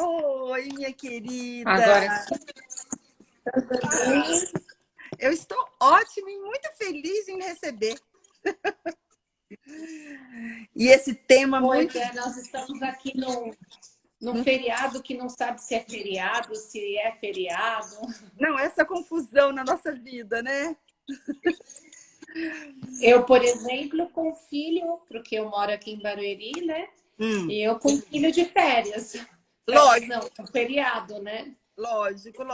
Oi, minha querida. Agora, Eu estou ótima e muito feliz em receber. E esse tema pois muito... é, nós estamos aqui no feriado que não sabe se é feriado, se é feriado. Não, essa confusão na nossa vida, né? Eu, por exemplo, com filho, porque eu moro aqui em Barueri, né? Hum, E eu com filho de férias. Férias lógico, não, com feriado, né? lógico.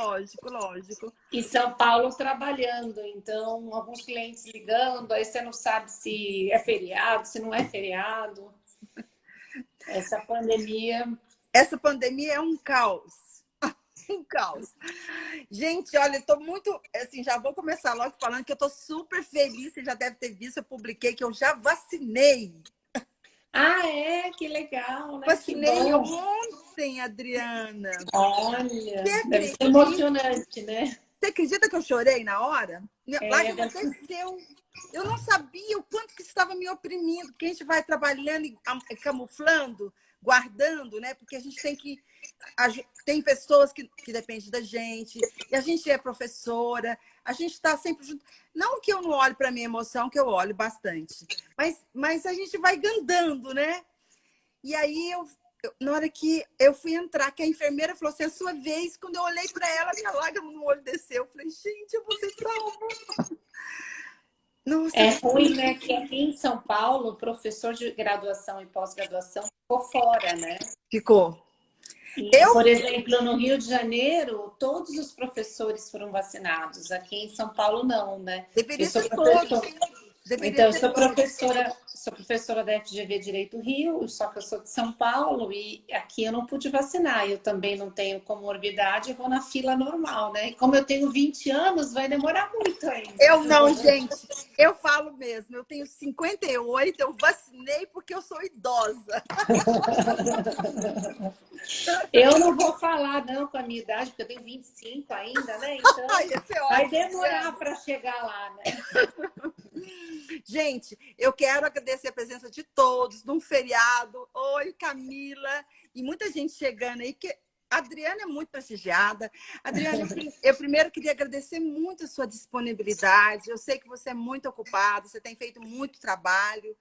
E São Paulo trabalhando, então alguns clientes ligando, aí você não sabe se é feriado, se não é feriado. Essa pandemia. Essa pandemia é um caos. Um caos. Gente, olha, eu tô muito... Assim, já vou começar logo falando que eu tô super feliz. Você já deve ter visto, eu publiquei que eu já vacinei. Ah, é? Que legal, né? Que Vacinei bom. ontem, Adriana. Você Olha, deve ser acredita? emocionante, né? Você acredita que eu chorei na hora? É, Lágrima desceu. Eu não sabia o quanto que estava me oprimindo, porque a gente vai trabalhando e camuflando, guardando, né? Porque a gente tem que... Tem pessoas que dependem da gente, e a gente é professora, a gente está sempre junto. Não que eu não olhe para a minha emoção, que eu olho bastante, mas a gente vai andando, né? E aí, na hora que eu fui entrar, que a enfermeira falou assim, é a sua vez, quando eu olhei para ela, minha lágrima no olho desceu. Eu falei, gente, eu vou ser salva. Nossa, é ruim, né? Que aqui em São Paulo, o professor de graduação e pós-graduação ficou fora, né? ficou. E, por exemplo, no Rio de Janeiro, todos os professores foram vacinados. Aqui em São Paulo, não, né? Eu Deveria sou ser professora. todos. Deveria Então, eu ser todos. sou professora da FGV Direito Rio, só que eu sou de São Paulo e aqui eu não pude vacinar. Eu também não tenho comorbidade, eu vou na fila normal, né? E como eu tenho 20 anos, vai demorar muito ainda. Eu não, gente. Eu falo mesmo. Eu tenho 58, eu vacinei porque eu sou idosa. Eu não vou falar, não, com a minha idade, porque eu tenho 25 ainda, né? Então, Esse é vai ótimo, demorar para chegar lá, né? gente, eu quero agradecer a presença de todos num feriado. Oi, Camila. E muita gente chegando aí, que a Adriana é muito prestigiada. Adriana, eu primeiro queria agradecer muito a sua disponibilidade. Eu sei que você é muito ocupada, você tem feito muito trabalho.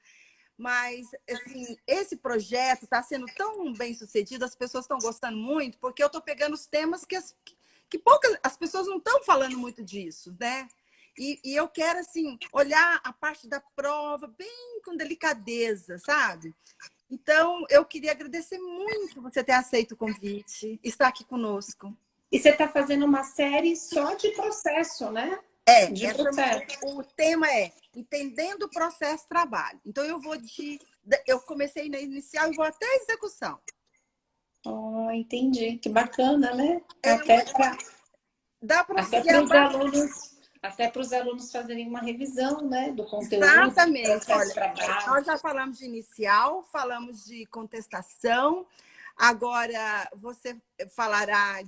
Mas, assim, esse projeto está sendo tão bem sucedido, as pessoas estão gostando muito, porque eu estou pegando os temas que poucas as pessoas não estão falando muito disso, né? E eu quero, assim, olhar a parte da prova bem com delicadeza, sabe? Então, eu queria agradecer muito você ter aceito o convite, estar aqui conosco. E você está fazendo uma série só de processo, né? De processo. O tema é Entendendo o Processo de Trabalho. Então, eu comecei na inicial e vou até a execução. Oh, entendi. Que bacana, né? Dá para seguir a base. Até para os alunos fazerem uma revisão, né, do conteúdo. Exatamente. Olha, nós já falamos de inicial, falamos de contestação. Agora, você falará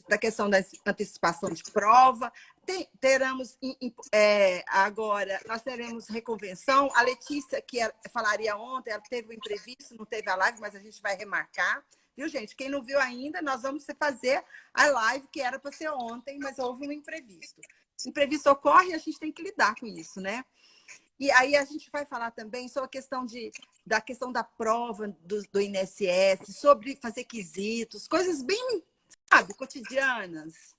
da questão da antecipação de prova. Agora, nós teremos reconvenção. A Letícia, que falaria ontem, ela teve um imprevisto, não teve a live, mas a gente vai remarcar. Viu, gente? Quem não viu ainda, nós vamos fazer a live, que era para ser ontem, mas houve um imprevisto. Imprevisto ocorre e a gente tem que lidar com isso, né? E aí a gente vai falar também sobre a questão da questão da prova do INSS, sobre fazer quesitos, coisas bem, sabe, cotidianas.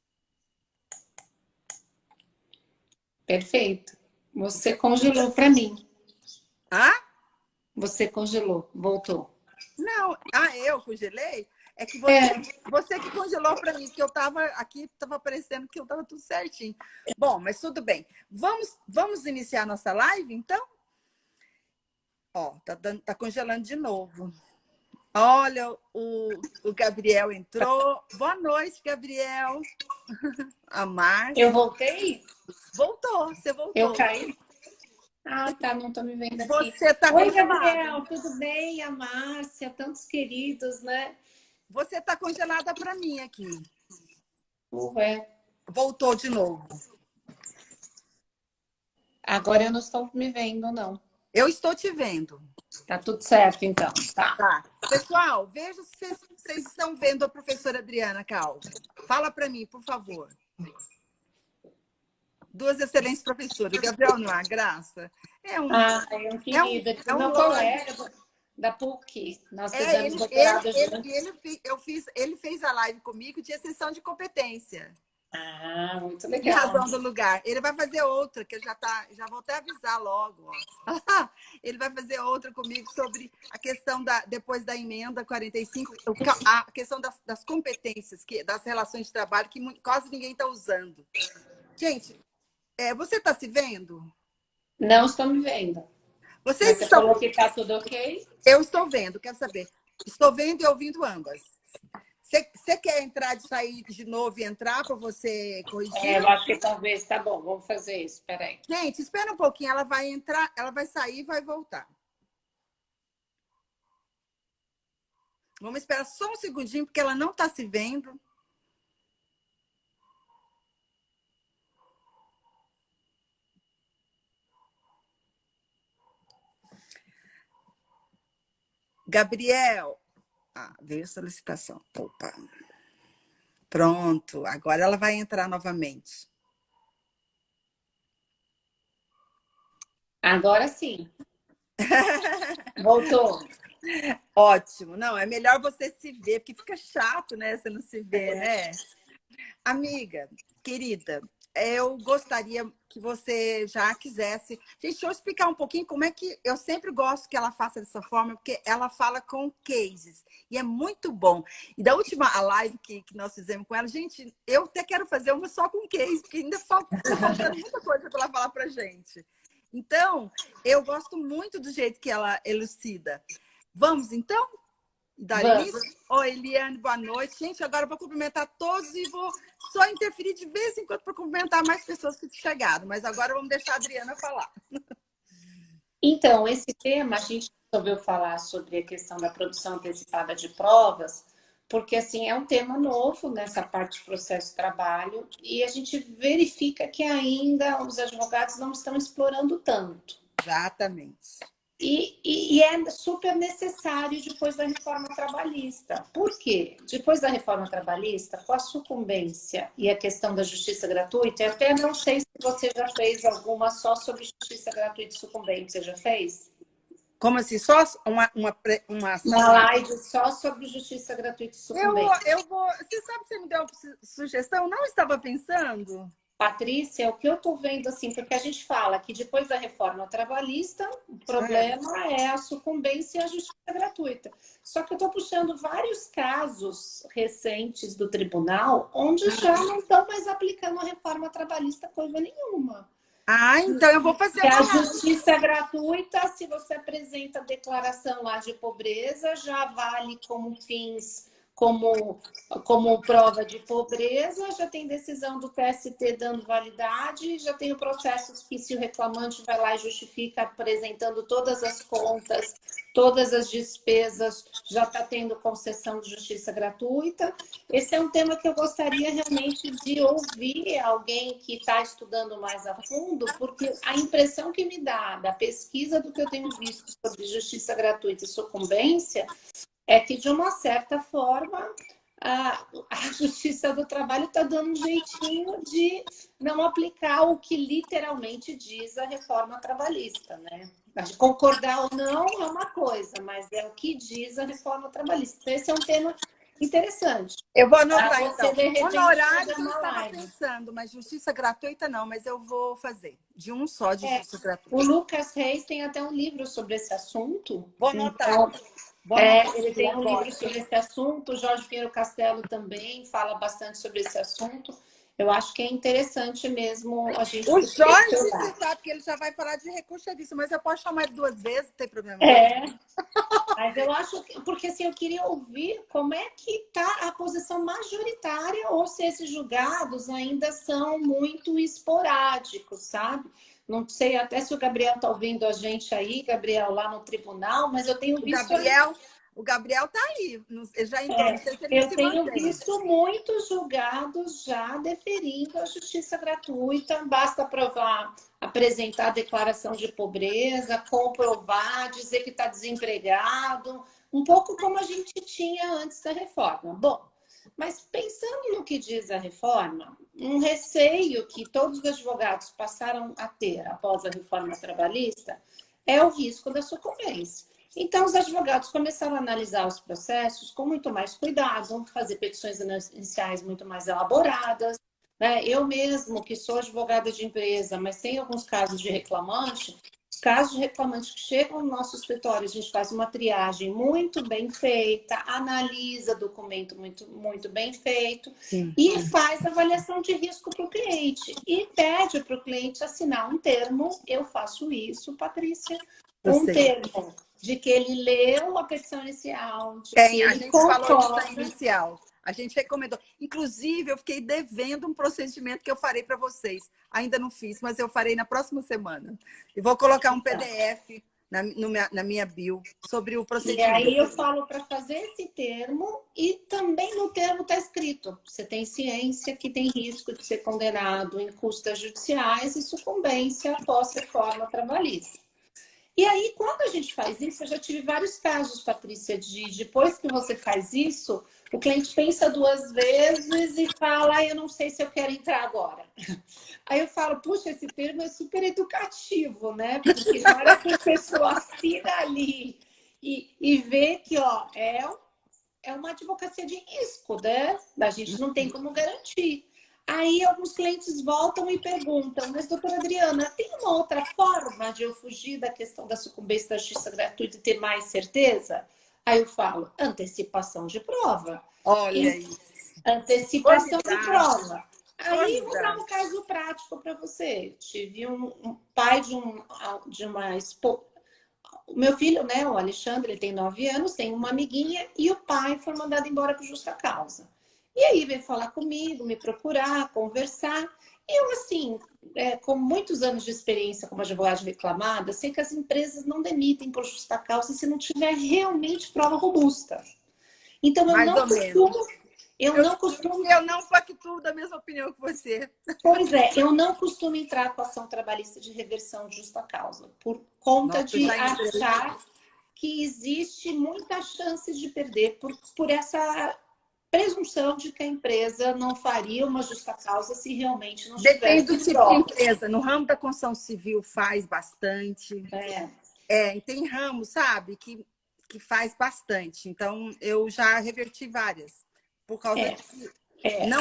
Perfeito. Você congelou para mim. Hã? Você congelou, voltou. Não, eu congelei? É que você que congelou para mim, que eu estava aqui, estava parecendo que eu estava tudo certinho. Bom, mas tudo bem. Vamos iniciar nossa live, então? Ó, tá congelando de novo. Olha, o Gabriel entrou. Boa noite, Gabriel. A Márcia. Eu voltei? Você voltou. Eu caí? Ah, tá, não estou me vendo aqui. Você tá Oi, Gabriel, tudo bem? A Márcia, tantos queridos, né? Você tá congelada para mim aqui. Ué. Voltou de novo. Agora eu não estou me vendo, não. Eu estou te vendo. Tá tudo certo, então. Tá. Pessoal, veja se vocês estão vendo a professora Adriana Calvo. Fala para mim, por favor. Duas excelentes professoras. O Gabriel não é graça. É um querido. É um meu colega da PUC. Nós fizemos doutorado juntos. Ele fez a live comigo de exceção de competência. Muito De legal. razão do lugar. Ele vai fazer outra, que eu já vou até avisar logo. Ó. Ele vai fazer outra comigo sobre a questão depois da emenda 45, a questão das competências, das relações de trabalho, que quase ninguém está usando. Gente, você está se vendo? Não estou me vendo. Você falou que está tudo ok? Eu estou vendo, quero saber. Estou vendo e ouvindo ambas. Você quer entrar e sair de novo e entrar para você corrigir? Eu acho que talvez, tá bom, vamos fazer isso, espera aí. Gente, espera um pouquinho, ela vai entrar, ela vai sair e vai voltar. Vamos esperar só um segundinho, porque ela não está se vendo. Gabriel. Veio a solicitação. Opa. Pronto, agora ela vai entrar novamente. Agora sim. Voltou. Ótimo. Não, é melhor você se ver, porque fica chato, né? Você não se vê, né? Amiga, querida, eu gostaria que você já quisesse... Gente, deixa eu explicar um pouquinho como é que... Eu sempre gosto que ela faça dessa forma, porque ela fala com cases. E é muito bom. E da última live que nós fizemos com ela, gente, eu até quero fazer uma só com case, porque ainda falta muita coisa para ela falar para gente. Então, eu gosto muito do jeito que ela elucida. Vamos, então? Dar início? Oi, Eliane, boa noite. Gente, agora eu vou cumprimentar todos e vou só interferir de vez em quando para cumprimentar mais pessoas que chegaram. Mas agora vamos deixar a Adriana falar. Então, esse tema, a gente resolveu falar sobre a questão da produção antecipada de provas, porque, assim, é um tema novo nessa parte de processo de trabalho e a gente verifica que ainda os advogados não estão explorando tanto. Exatamente. E é super necessário depois da reforma trabalhista. Por quê? Depois da reforma trabalhista, com a sucumbência e a questão da justiça gratuita, eu até não sei se você já fez alguma só sobre justiça gratuita e sucumbência, já fez? Como assim? Só uma live só sobre justiça gratuita e sucumbência. Eu vou... Você sabe que você me deu uma sugestão? Não estava pensando... Patrícia, o que eu estou vendo, assim, porque a gente fala que depois da reforma trabalhista, o problema é a sucumbência e a justiça gratuita. Só que eu estou puxando vários casos recentes do tribunal onde já não estão mais aplicando a reforma trabalhista coisa nenhuma. Então eu vou fazer a justiça gratuita, se você apresenta a declaração lá de pobreza, já vale como fins... Como prova de pobreza, já tem decisão do TST dando validade, já tem o processo que se o reclamante vai lá e justifica apresentando todas as contas, todas as despesas, já está tendo concessão de justiça gratuita. Esse é um tema que eu gostaria realmente de ouvir alguém que está estudando mais a fundo, porque a impressão que me dá da pesquisa do que eu tenho visto sobre justiça gratuita e sucumbência é que, de uma certa forma, a Justiça do Trabalho está dando um jeitinho de não aplicar o que literalmente diz a reforma trabalhista, né? Concordar ou não é uma coisa, mas é o que diz a reforma trabalhista. Então, esse é um tema interessante. Eu vou anotar, então. Honorário eu estava pensando, mas justiça gratuita não, mas eu vou fazer. De um só de justiça gratuita. O Lucas Reis tem até um livro sobre esse assunto. Vou anotar. Então, ele tem um livro sobre esse assunto, o Jorge Pinheiro Castelo também fala bastante sobre esse assunto. Eu acho que é interessante mesmo a gente... O Jorge, você sabe que ele já vai falar de recurso disso, mas eu posso chamar ele 2 vezes, não tem problema. Mas eu acho que... Porque assim, eu queria ouvir como é que está a posição majoritária ou se esses julgados ainda são muito esporádicos, sabe? Não sei até se o Gabriel está ouvindo a gente aí, Gabriel, lá no tribunal, mas eu tenho visto... O Gabriel está aí, ele já entrou, não sei se ele eu tenho visto muitos julgados já deferindo a justiça gratuita, basta provar, apresentar a declaração de pobreza, comprovar, dizer que está desempregado, um pouco como a gente tinha antes da reforma. Bom, mas pensando no que diz a reforma, um receio que todos os advogados passaram a ter após a reforma trabalhista é o risco da sucumbência. Então, os advogados começaram a analisar os processos com muito mais cuidado, fazer petições iniciais muito mais elaboradas, né? Eu mesmo, que sou advogada de empresa, mas tem alguns casos de reclamante, os casos de reclamantes que chegam no nosso escritório, a gente faz uma triagem muito bem feita, analisa documento muito bem feito e faz avaliação de risco para o cliente. E pede para o cliente assinar um termo, eu faço isso, Patrícia, um termo de que ele leu a petição inicial, de que A ele gente concorda. falou disso na inicial. A gente recomendou. Inclusive, eu fiquei devendo um procedimento que eu farei para vocês. Ainda não fiz, mas eu farei na próxima semana. E vou colocar um PDF na minha bio sobre o procedimento. E aí eu falo para fazer esse termo e também no termo está escrito: você tem ciência que tem risco de ser condenado em custas judiciais e sucumbência após reforma trabalhista. E aí, quando a gente faz isso, eu já tive vários casos, Patrícia, de depois que você faz isso, o cliente pensa 2 vezes e fala, eu não sei se eu quero entrar agora. Aí eu falo, puxa, esse termo é super educativo, né? Porque na hora que a pessoa assina ali e vê que, ó, é uma advocacia de risco, né? A gente não tem como garantir. Aí alguns clientes voltam e perguntam, mas doutora Adriana, tem uma outra forma de eu fugir da questão da sucumbência da justiça gratuita e ter mais certeza? Aí eu falo, antecipação de prova. Olha isso. Antecipação de prova. Aí vou dar um caso prático para você. Tive um pai de uma esposa. O meu filho, né, o Alexandre, ele tem 9 anos, tem uma amiguinha e o pai foi mandado embora por justa causa. E aí veio falar comigo, me procurar, conversar. Eu, assim, com muitos anos de experiência como advogada reclamada, sei que as empresas não demitem por justa causa se não tiver realmente prova robusta. Então, eu não pactuo da mesma opinião que você. Pois é, eu não costumo entrar com ação trabalhista de reversão de justa causa, por conta de achar que existe muita chance de perder por essa presunção de que a empresa não faria uma justa causa se realmente não tivesse. Depende do tipo de empresa. No ramo da construção civil faz bastante. Tem ramo, sabe, que faz bastante. Então, eu já reverti várias. Por causa disso.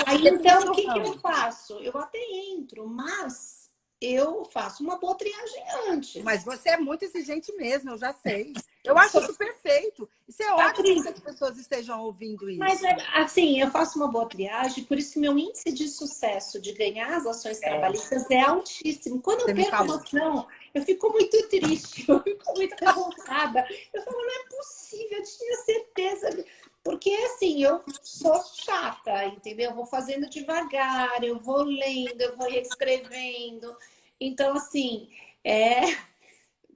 Aí, então, o que eu faço? Eu até entro, mas eu faço uma boa triagem antes. Mas você é muito exigente mesmo, eu já sei. Eu acho isso perfeito. Isso é ótimo que as pessoas estejam ouvindo isso. Mas, assim, eu faço uma boa triagem, por isso que meu índice de sucesso de ganhar as ações trabalhistas é altíssimo. Quando eu perco uma ação, eu fico muito triste, eu fico muito revoltada. Eu falo, não é possível, eu tinha certeza. Porque, assim, eu sou chata, entendeu? Eu vou fazendo devagar, eu vou lendo, eu vou reescrevendo. Então, assim,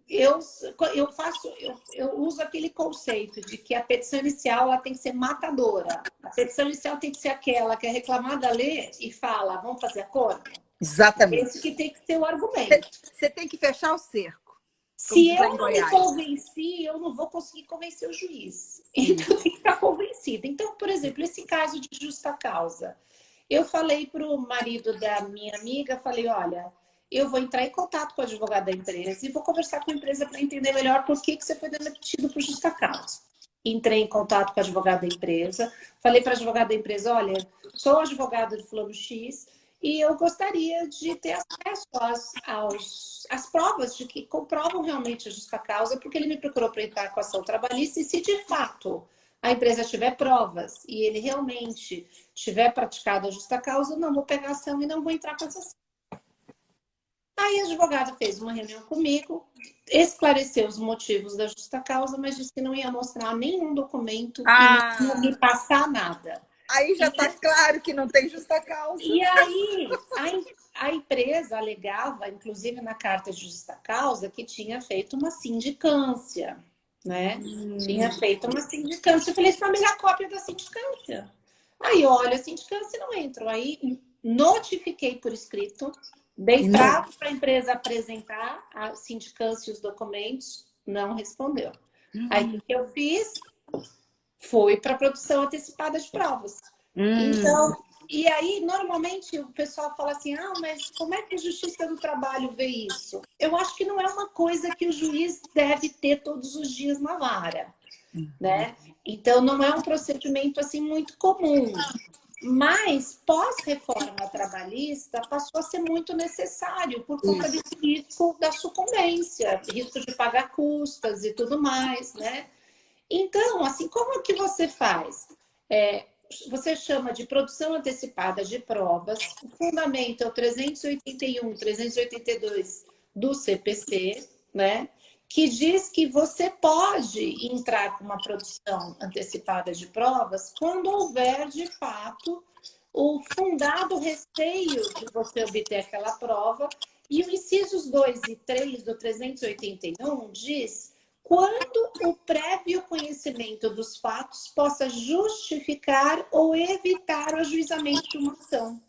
eu uso aquele conceito de que a petição inicial ela tem que ser matadora. A petição inicial tem que ser aquela que a reclamada lê e fala, vamos fazer acordo? Exatamente. Esse que tem que ser o argumento. Você tem que fechar o cerco. Se eu não me convenci, eu não vou conseguir convencer o juiz. Então, eu tenho que estar convencida. Então, por exemplo, esse caso de justa causa. Eu falei para o marido da minha amiga, falei, olha, eu vou entrar em contato com o advogado da empresa e vou conversar com a empresa para entender melhor por que você foi demitido por justa causa. Entrei em contato com o advogado da empresa, falei para o advogado da empresa, olha, sou advogado de fulano X, e eu gostaria de ter acesso às provas de que comprovam realmente a justa causa, porque ele me procurou para entrar com a ação trabalhista e se de fato a empresa tiver provas e ele realmente tiver praticado a justa causa, eu não vou pegar a ação e não vou entrar com essa ação. Aí a advogada fez uma reunião comigo, esclareceu os motivos da justa causa, mas disse que não ia mostrar nenhum documento e não ia me passar nada. Aí já está claro que não tem justa causa. E aí, a empresa alegava, inclusive na carta de justa causa, que tinha feito uma sindicância, né? Tinha feito uma sindicância. Eu falei, só me dá cópia da sindicância. Aí, olha, a sindicância não entrou. Aí, notifiquei por escrito, dei prazo para a empresa apresentar a sindicância e os documentos, não respondeu. Aí, o que eu fiz? Foi para produção antecipada de provas. Então, e aí, normalmente, o pessoal fala assim, ah, mas como é que a Justiça do Trabalho vê isso? Eu acho que não é uma coisa que o juiz deve ter todos os dias na vara, né? Então, não é um procedimento, assim, muito comum. Mas, pós-reforma trabalhista, passou a ser muito necessário por conta desse risco da sucumbência, risco de pagar custas e tudo mais, né? Então, assim, como que você faz? Você chama de produção antecipada de provas, o fundamento é o 381, 382 do CPC, né? Que diz que você pode entrar com uma produção antecipada de provas quando houver, de fato, o fundado receio de você obter aquela prova. E os incisos 2 e 3 do 381 diz quando o prévio conhecimento dos fatos possa justificar ou evitar o ajuizamento de uma ação.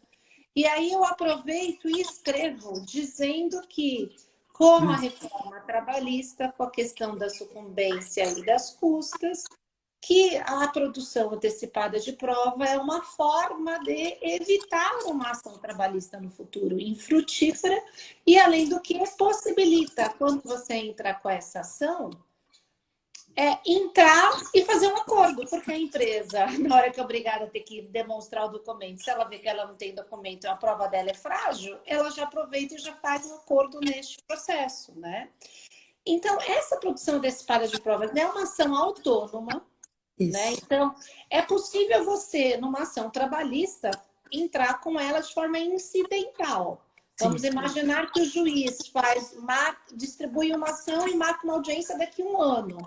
E aí eu aproveito e escrevo dizendo que, com a reforma trabalhista, com a questão da sucumbência e das custas, que a produção antecipada de prova é uma forma de evitar uma ação trabalhista no futuro infrutífera e, além do que, possibilita, quando você entra com essa ação, entrar e fazer um acordo, porque a empresa, na hora que é obrigada a ter que demonstrar o documento, se ela vê que ela não tem documento e a prova dela é frágil, ela já aproveita e já faz um acordo neste processo, né? Então, essa produção antecipada de provas é uma ação autônoma, né? Então, é possível você, numa ação trabalhista, entrar com ela de forma incidental. Vamos imaginar que o juiz distribui uma ação e marca uma audiência daqui a um ano.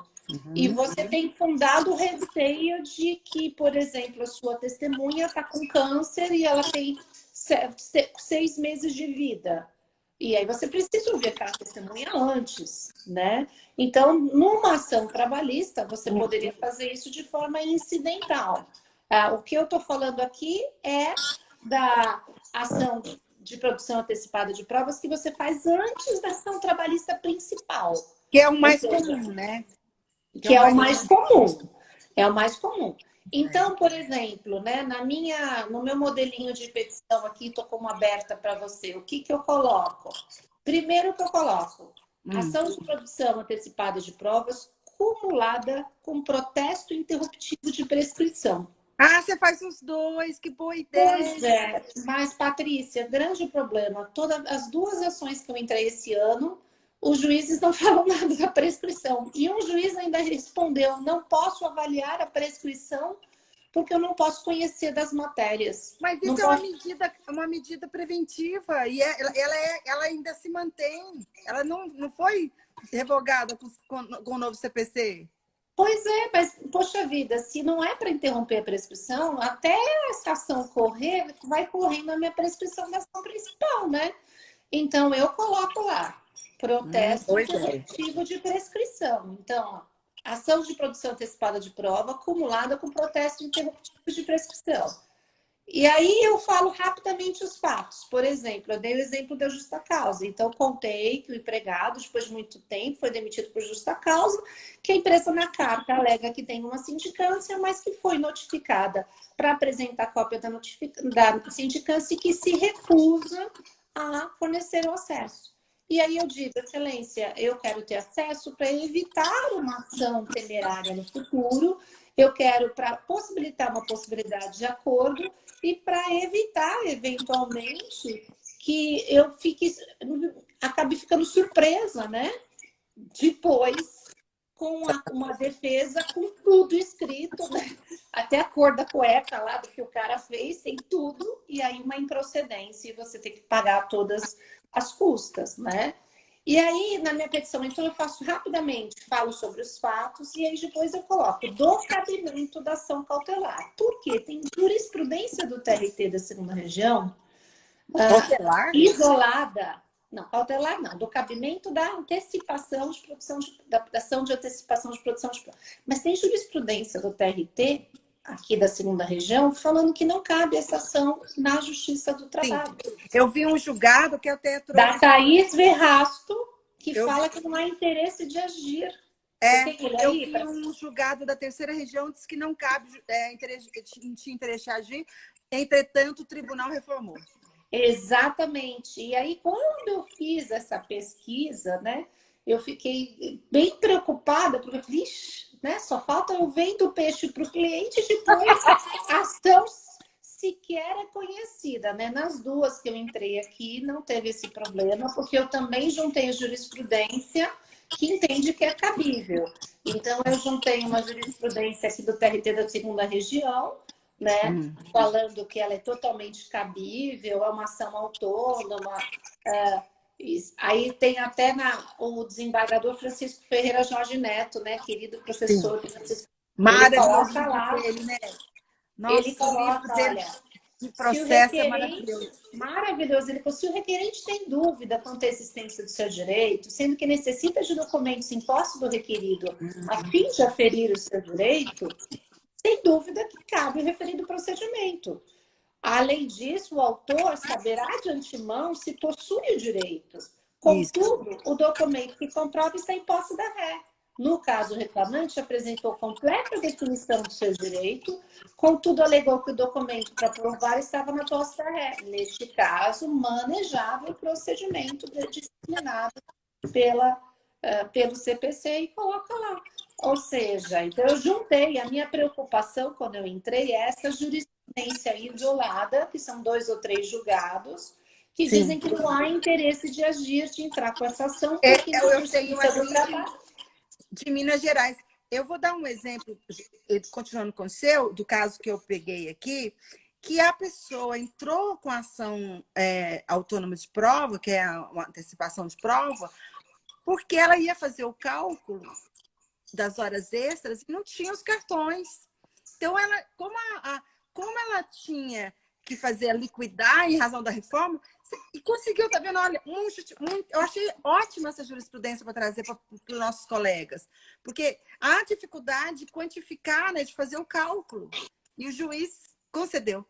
E você tem fundado o receio de que, por exemplo, a sua testemunha está com câncer e ela tem 6 meses de vida. E aí você precisa ouvir aquela testemunha antes, né? Então, numa ação trabalhista, você poderia fazer isso de forma incidental. O que eu estou falando aqui é da ação de produção antecipada de provas que você faz antes da ação trabalhista principal. Que é o mais comum, né? Que é o mais comum. É o mais comum. Então, por exemplo, né, no meu modelinho de petição aqui, estou como aberta para você, o que eu coloco? Primeiro que eu coloco, ação de produção antecipada de provas cumulada com protesto interruptivo de prescrição. Ah, você faz os dois, que boa ideia! Pois é, mas, Patrícia, grande problema, as duas ações que eu entrei esse ano, os juízes não falam nada da prescrição. E um juiz ainda respondeu, não posso avaliar a prescrição porque eu não posso conhecer das matérias. Mas isso uma medida preventiva e ela ainda se mantém. Ela não foi revogada com o novo CPC. Pois é, mas, poxa vida, se não é para interromper a prescrição, até essa ação correr, vai correndo a minha prescrição da ação principal, né? Então, eu coloco lá. Protesto interruptivo de prescrição. Então, ação de produção antecipada de prova acumulada com protesto interruptivo de prescrição. E aí eu falo rapidamente os fatos. Por exemplo, eu dei o exemplo da justa causa. Então, contei que o empregado, depois de muito tempo, foi demitido por justa causa, que a empresa na carta alega que tem uma sindicância, mas que foi notificada para apresentar cópia da sindicância e que se recusa a fornecer o acesso. E aí eu digo, excelência, eu quero ter acesso para evitar uma ação temerária no futuro, eu quero para possibilitar uma possibilidade de acordo e para evitar, eventualmente, que eu acabe ficando surpresa, né? Depois, com uma defesa com tudo escrito, né? Até a cor da cueca lá do que o cara fez, tem tudo, e aí uma improcedência e você tem que pagar todas as custas, né? E aí, na minha petição, então, eu faço rapidamente, falo sobre os fatos, e aí depois eu coloco do cabimento da ação cautelar. Por quê? Tem jurisprudência do TRT da segunda região cautelar? Isolada. Não, cautelar não, do cabimento da antecipação de produção, da ação de antecipação de produção de... Mas tem jurisprudência do TRT aqui da segunda região, falando que não cabe essa ação na Justiça do Trabalho. Sim. Eu vi um julgado que eu até trouxe... Da Thaís Verrasto, que fala que não há interesse de agir. Você tem ele eu aí? vi um julgado da terceira região, disse que não cabe interesse agir, entretanto, o tribunal reformou. Exatamente. E aí, quando eu fiz essa pesquisa, né, eu fiquei bem preocupada, porque eu falei, ixi, né, só falta eu vendo o peixe para o cliente e depois a ação sequer é conhecida, né? Nas duas que eu entrei aqui, não teve esse problema, porque eu também juntei jurisprudência que entende que é cabível. Então, eu juntei uma jurisprudência aqui do TRT da segunda região, né? Falando que ela é totalmente cabível, é uma ação autônoma. Aí tem até o desembargador Francisco Ferreira Jorge Neto, né? Querido professor Francisco. Ele coloca lá, ele, né? Nossa, ele coloca, olha, o processo é maravilhoso. Ele falou, se o requerente tem dúvida quanto à existência do seu direito, sendo que necessita de documentos em posse do requerido a fim de aferir o seu direito, sem dúvida que cabe o referido procedimento. Além disso, o autor saberá de antemão se possui o direito. Contudo, o documento que comprova está em posse da ré. No caso, o reclamante apresentou completa definição do seu direito, contudo, alegou que o documento para provar estava na posse da ré. Neste caso, manejável o procedimento disciplinado pelo CPC e coloca lá. Ou seja, então eu juntei, a minha preocupação quando eu entrei é essa jurisprudência isolada, que são 2 ou 3 julgados, que dizem que não há interesse de agir, de entrar com essa ação, porque eu tenho aqui de Minas Gerais. Eu vou dar um exemplo, continuando com o seu, do caso que eu peguei aqui, que a pessoa entrou com a ação autônoma de prova, que é uma antecipação de prova, porque ela ia fazer o cálculo das horas extras e não tinha os cartões. Então, ela, como ela tinha que fazer liquidar em razão da reforma, e conseguiu, tá vendo? Olha, eu achei ótima essa jurisprudência para trazer para os nossos colegas, porque há dificuldade de quantificar, né, de fazer o cálculo, e o juiz concedeu.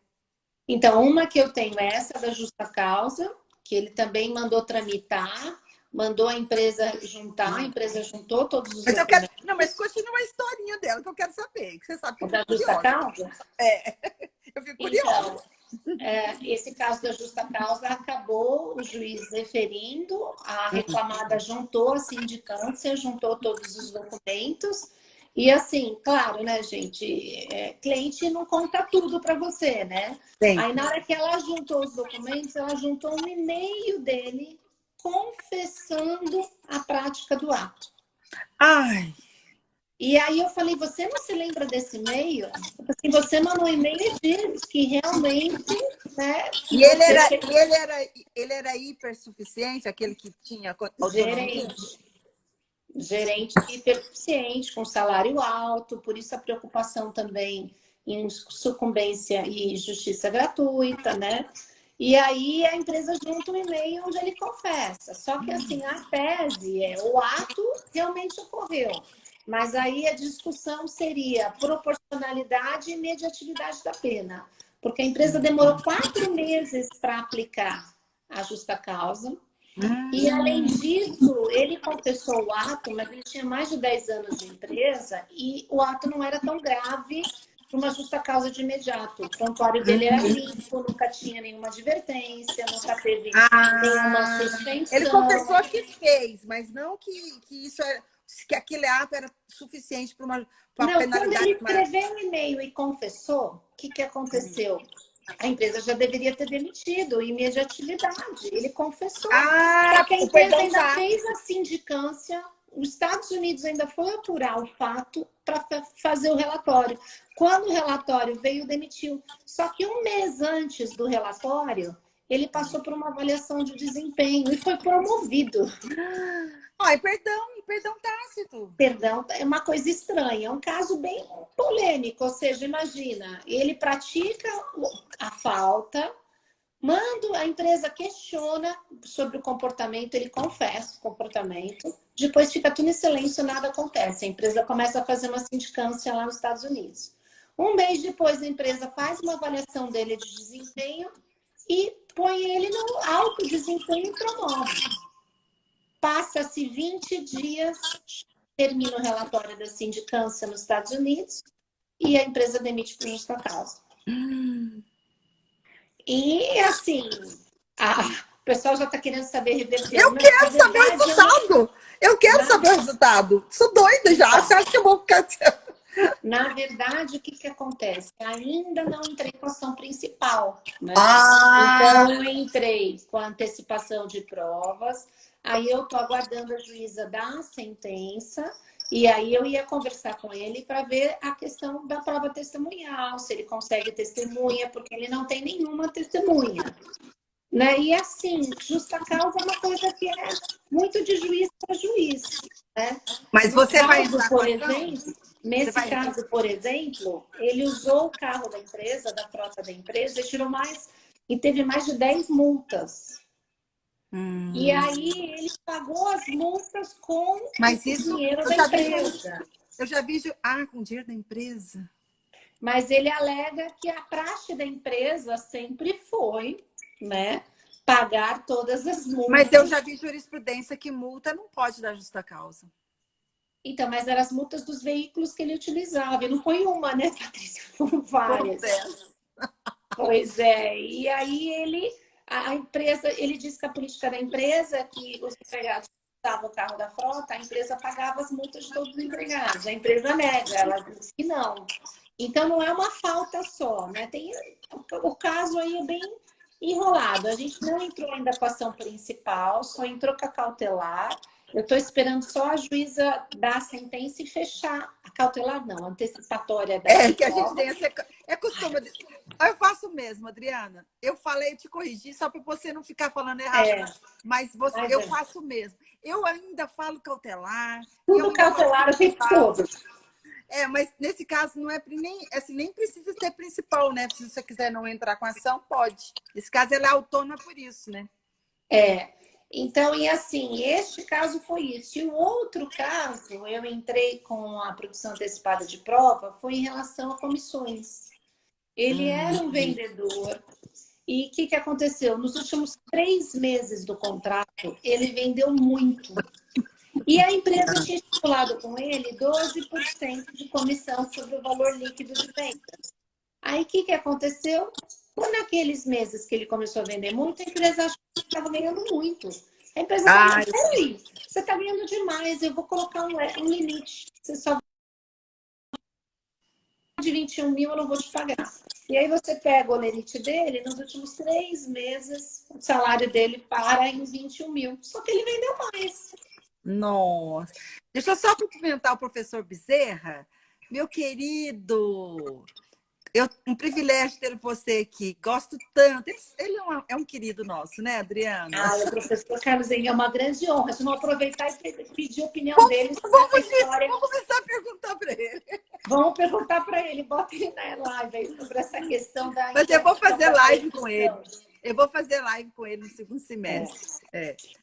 Então, uma que eu tenho é essa da justa causa, que ele também mandou tramitar, mandou a empresa juntar, a empresa juntou todos os documentos. Mas continua a historinha dela, que eu quero saber. Você sabe que eu da justa causa? Eu fico curiosa. Esse caso da justa causa acabou o juiz deferindo, a reclamada juntou a sindicância, juntou todos os documentos. E assim, claro, né, gente? Cliente não conta tudo para você, né? Sim. Aí, na hora que ela juntou os documentos, ela juntou um e-mail dele confessando a prática do ato. Ai! E aí eu falei, você não se lembra desse e-mail? Assim, você mandou um e-mail e diz que realmente... Né, e ele era hipersuficiente, aquele que tinha autonomia? Gerente hipersuficiente, com salário alto, por isso a preocupação também em sucumbência e justiça gratuita, né? E aí a empresa junta um e-mail onde ele confessa. Só que assim, a tese o ato realmente ocorreu. Mas aí a discussão seria proporcionalidade e imediatividade da pena. Porque a empresa demorou 4 meses para aplicar a justa causa. E, além disso, ele confessou o ato, mas ele tinha mais de 10 anos de empresa e o ato não era tão grave para uma justa causa de imediato. O prontuário dele era limpo, nunca tinha nenhuma advertência, nunca teve nenhuma suspensão. Ele confessou que fez, mas não que isso era... que aquele ato era suficiente para uma penalidade. Quando ele escreveu um e-mail e confessou, o que aconteceu? A empresa já deveria ter demitido, imediatividade. Ele confessou. Porque a empresa ainda fez a sindicância, os Estados Unidos ainda foi apurar o fato para fazer o relatório. Quando o relatório veio, demitiu. Só que 1 mês antes do relatório, ele passou por uma avaliação de desempenho e foi promovido. Ai, perdão tácito. Perdão, é uma coisa estranha, é um caso bem polêmico, ou seja, imagina, ele pratica a falta, a empresa questiona sobre o comportamento, ele confessa o comportamento, depois fica tudo em silêncio, nada acontece, a empresa começa a fazer uma sindicância lá nos Estados Unidos. 1 mês depois, a empresa faz uma avaliação dele de desempenho e põe ele no alto desempenho e promove. Passa-se 20 dias, termina o relatório da sindicância nos Estados Unidos e a empresa demite por justa causa. E, assim, o pessoal já está querendo saber reverter. Eu quero saber o resultado! Eu quero saber o resultado! Sou doida já! Você acha que eu vou ficar... Na verdade, o que acontece? Ainda não entrei com a ação principal, né? Então, eu entrei com a antecipação de provas, aí eu estou aguardando a juíza dar a sentença, e aí eu ia conversar com ele para ver a questão da prova testemunhal, se ele consegue testemunha, porque ele não tem nenhuma testemunha. Né? E assim, justa causa é uma coisa que é muito de juiz para juiz. Né? Mas você vai entrar por exemplo, nesse caso, por exemplo, ele usou o carro da empresa, da frota da empresa, e tirou mais, e teve mais de 10 multas. E aí ele pagou as multas com o dinheiro da empresa. Eu já vi com o dinheiro da empresa. Mas ele alega que a praxe da empresa sempre foi, né, pagar todas as multas. Mas eu já vi jurisprudência que multa não pode dar justa causa. Então, mas eram as multas dos veículos que ele utilizava. E não foi uma, né, Patrícia? Foram várias. Pois é. E aí a empresa, ele disse que a política da empresa é que os empregados usavam o carro da frota, a empresa pagava as multas de todos os empregados. A empresa nega, ela diz que não. Então, não é uma falta só, né? O caso aí é bem enrolado. A gente não entrou ainda com a ação principal, só entrou com a cautelar. Eu estou esperando só a juíza dar a sentença e fechar. A cautelar não, a antecipatória da que a gente tem essa... É costume. Eu faço mesmo, Adriana. Eu falei, te corrigi, só para você não ficar falando errado. Mas eu faço mesmo. Eu ainda falo cautelar. Tudo cautelar o tempo todo. Mas nesse caso não é nem precisa ter principal, né? Se você quiser não entrar com ação, pode. Nesse caso, ela é autônoma por isso, né? Então, e assim, este caso foi isso. E o outro caso, eu entrei com a produção antecipada de prova, foi em relação a comissões. Ele era um vendedor. E o que aconteceu? Nos últimos 3 meses do contrato, ele vendeu muito. E a empresa tinha estipulado com ele 12% de comissão sobre o valor líquido de vendas. Aí, o que aconteceu? Naqueles meses que ele começou a vender muito, a empresa achou que estava ganhando muito. A empresa falou, peraí, você está ganhando demais, eu vou colocar um limite. Você só de 21 mil, eu não vou te pagar. E aí você pega o limite dele, nos últimos 3 meses, o salário dele para em 21 mil. Só que ele vendeu mais. Nossa. Deixa eu só cumprimentar o professor Bezerra. Meu querido, um privilégio ter você aqui. Gosto tanto. Ele é um querido nosso, né, Adriana? O professor Carlos Henrique é uma grande honra. Vamos aproveitar e pedir a opinião dele sobre essa história. Vamos começar a perguntar para ele. Vamos perguntar para ele. Bota ele na live aí sobre essa questão da... Mas eu vou fazer live com ele. Eu vou fazer live com ele no segundo semestre.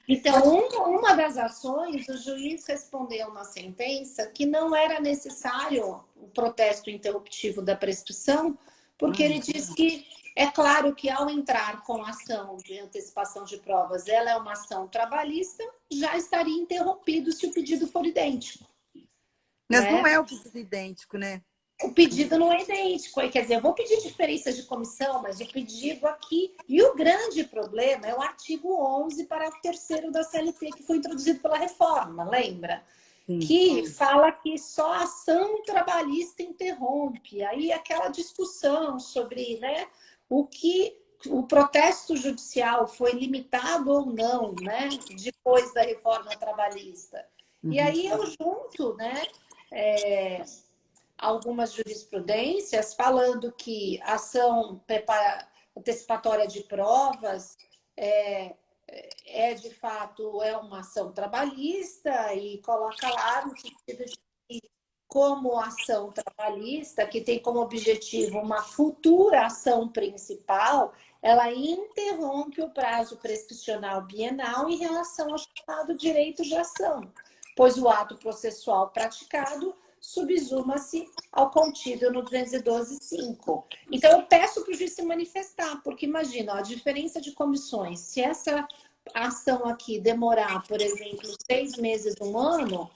Então, uma das ações, o juiz respondeu uma sentença que não era necessário o protesto interruptivo da prescrição, porque ele diz que é claro que ao entrar com a ação de antecipação de provas, ela é uma ação trabalhista, já estaria interrompido se o pedido for idêntico. Mas não é o pedido idêntico, né? O pedido não é idêntico. Quer dizer, eu vou pedir diferenças de comissão, mas o pedido aqui... E o grande problema é o artigo 11, parágrafo 3º da CLT, que foi introduzido pela reforma, lembra? Que fala que só a ação trabalhista interrompe. Aí aquela discussão sobre, né, o protesto judicial foi limitado ou não, né, depois da reforma trabalhista. E aí eu junto, né, algumas jurisprudências falando que a ação antecipatória de provas de fato uma ação trabalhista e coloca lá no sentido de que, como ação trabalhista, que tem como objetivo uma futura ação principal, ela interrompe o prazo prescricional bienal em relação ao chamado direito de ação, pois o ato processual praticado subsuma-se ao contido no 212.5. Então, eu peço para o juiz se manifestar, porque imagina, a diferença de comissões, se essa ação aqui demorar, por exemplo, 6 meses, 1 ano,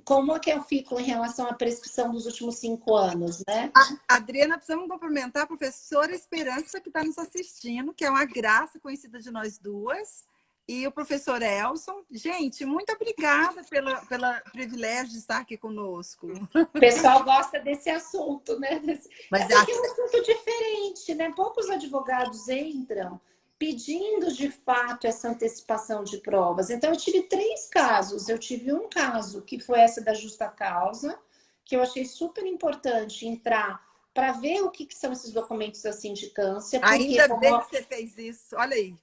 como é que eu fico em relação à prescrição dos últimos 5 anos, né? Adriana, precisamos cumprimentar a professora Esperança, que está nos assistindo, que é uma graça conhecida de nós duas, e o professor Elson. Gente, muito obrigada pelo privilégio de estar aqui conosco. O pessoal gosta desse assunto, né? Mas é porque é um assunto diferente, né? Poucos advogados entram pedindo de fato essa antecipação de provas. Então, eu tive 3 casos. Eu tive um caso que foi essa da justa causa, que eu achei super importante entrar para ver o que são esses documentos da sindicância. Ainda bem que você fez isso. Olha aí.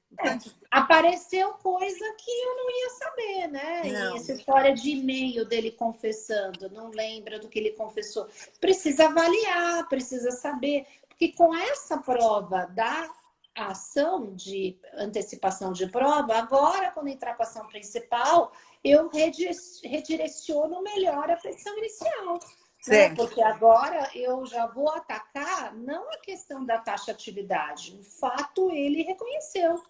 Apareceu coisa que eu não ia saber, né? Não. E essa história de e-mail dele confessando, não lembra do que ele confessou. Precisa avaliar, precisa saber. Porque com essa prova da a ação de antecipação de prova, agora, quando entrar com a ação principal, eu redireciono melhor a petição inicial. Né? Porque agora eu já vou atacar não a questão da taxatividade, o fato ele reconheceu.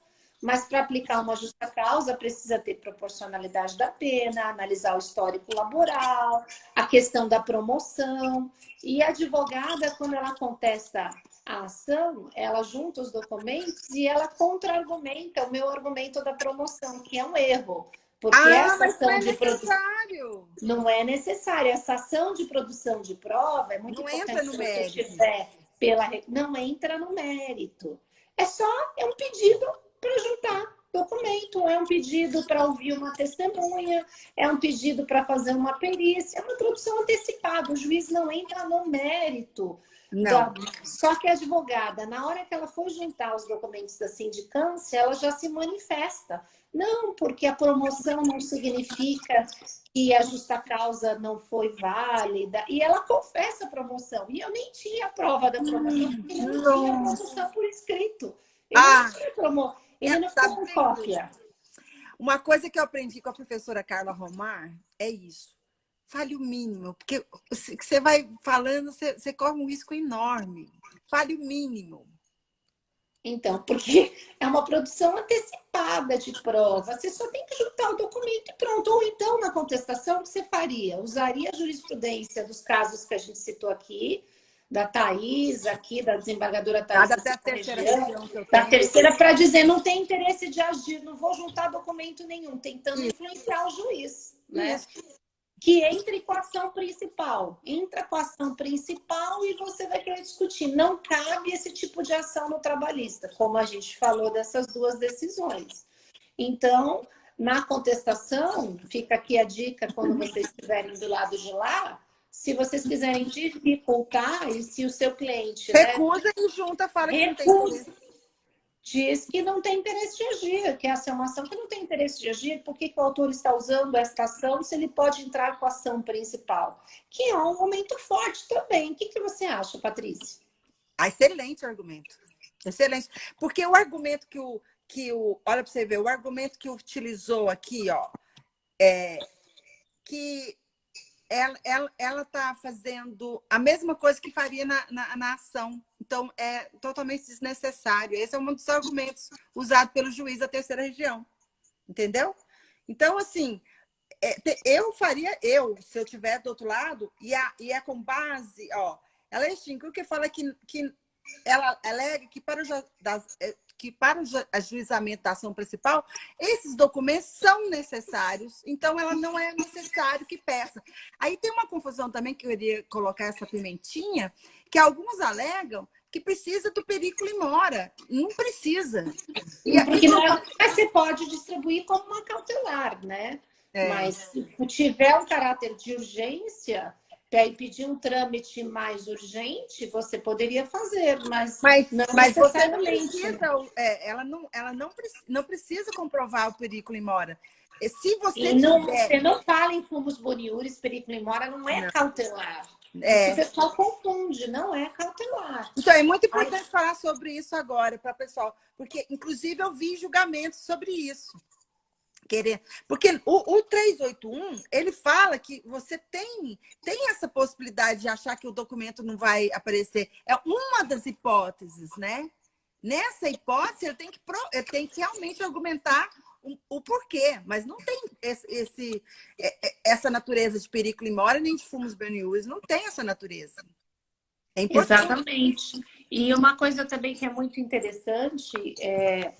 Mas para aplicar uma justa causa, precisa ter proporcionalidade da pena, analisar o histórico laboral, a questão da promoção. E a advogada, quando ela contesta a ação, ela junta os documentos e ela contra-argumenta o meu argumento da promoção, que é um erro. Porque essa ação de produção não é necessário. Essa ação de produção de prova é muito importante se você tiver não entra no mérito. É um pedido para juntar documento, é um pedido para ouvir uma testemunha, é um pedido para fazer uma perícia, é uma produção antecipada. O juiz não entra no mérito. Não. Só que a advogada, na hora que ela for juntar os documentos da sindicância, ela já se manifesta. Não, porque a promoção não significa que a justa causa não foi válida. E ela confessa a promoção. E eu nem tinha a prova da promoção, porque ele não tinha a promoção por escrito. Ele não tinha promoção. Ele não ficou com cópia. Uma coisa que eu aprendi com a professora Carla Romar é isso. Fale o mínimo, porque você vai falando, você corre um risco enorme. Fale o mínimo. Então, porque é uma produção antecipada de prova. Você só tem que juntar o documento e pronto. Ou então, na contestação, o que você faria? Usaria a jurisprudência dos casos que a gente citou aqui, da Thaís, aqui, da desembargadora Thaís. Da terceira região que eu tenho. Da terceira, para dizer, não tem interesse de agir, não vou juntar documento nenhum, tentando influenciar o juiz, né? Que entre com a ação principal. Entra com a ação principal e você vai querer discutir. Não cabe esse tipo de ação no trabalhista, como a gente falou dessas 2 decisões. Então, na contestação, fica aqui a dica, quando vocês estiverem do lado de lá, se vocês quiserem dificultar, e se o seu cliente... Recusa e junta, fala que não tem interesse. Diz que não tem interesse de agir, que essa é uma ação que não tem interesse de agir. Por que o autor está usando esta ação se ele pode entrar com a ação principal? Que é um argumento forte também. O que você acha, Patrícia? Excelente argumento. Excelente. Porque o argumento olha para você ver, o argumento que utilizou aqui, ó, é que ela está fazendo a mesma coisa que faria na ação. Então, é totalmente desnecessário. Esse é um dos argumentos usados pelo juiz da terceira região. Entendeu? Então, assim, se eu estiver do outro lado, e é com base, ó, ela extingue o que fala que ela alega que para o ajuizamento da ação principal, esses documentos são necessários, então ela não é necessário que peça. Aí tem uma confusão também, que eu iria colocar essa pimentinha, que alguns alegam que precisa do periculum in mora. Não precisa. Porque você pode distribuir como uma cautelar, né? Mas se tiver um caráter de urgência... e pedir um trâmite mais urgente, você poderia fazer, mas você não precisa, ela não precisa comprovar o periculum in mora. Se você você não fala em fumus boniuris, periculum in mora não é cautelar. O pessoal confunde, não é cautelar. Então, é muito importante falar sobre isso agora para o pessoal, porque, inclusive, eu vi julgamentos sobre isso. Porque o 381, ele fala que você tem essa possibilidade de achar que o documento não vai aparecer. É uma das hipóteses, né? Nessa hipótese, ele tem que realmente argumentar o porquê, mas não tem essa natureza de perigo mora nem de fumos Benny-Uys, não tem essa natureza. É importante. Exatamente. E uma coisa também que é muito interessante é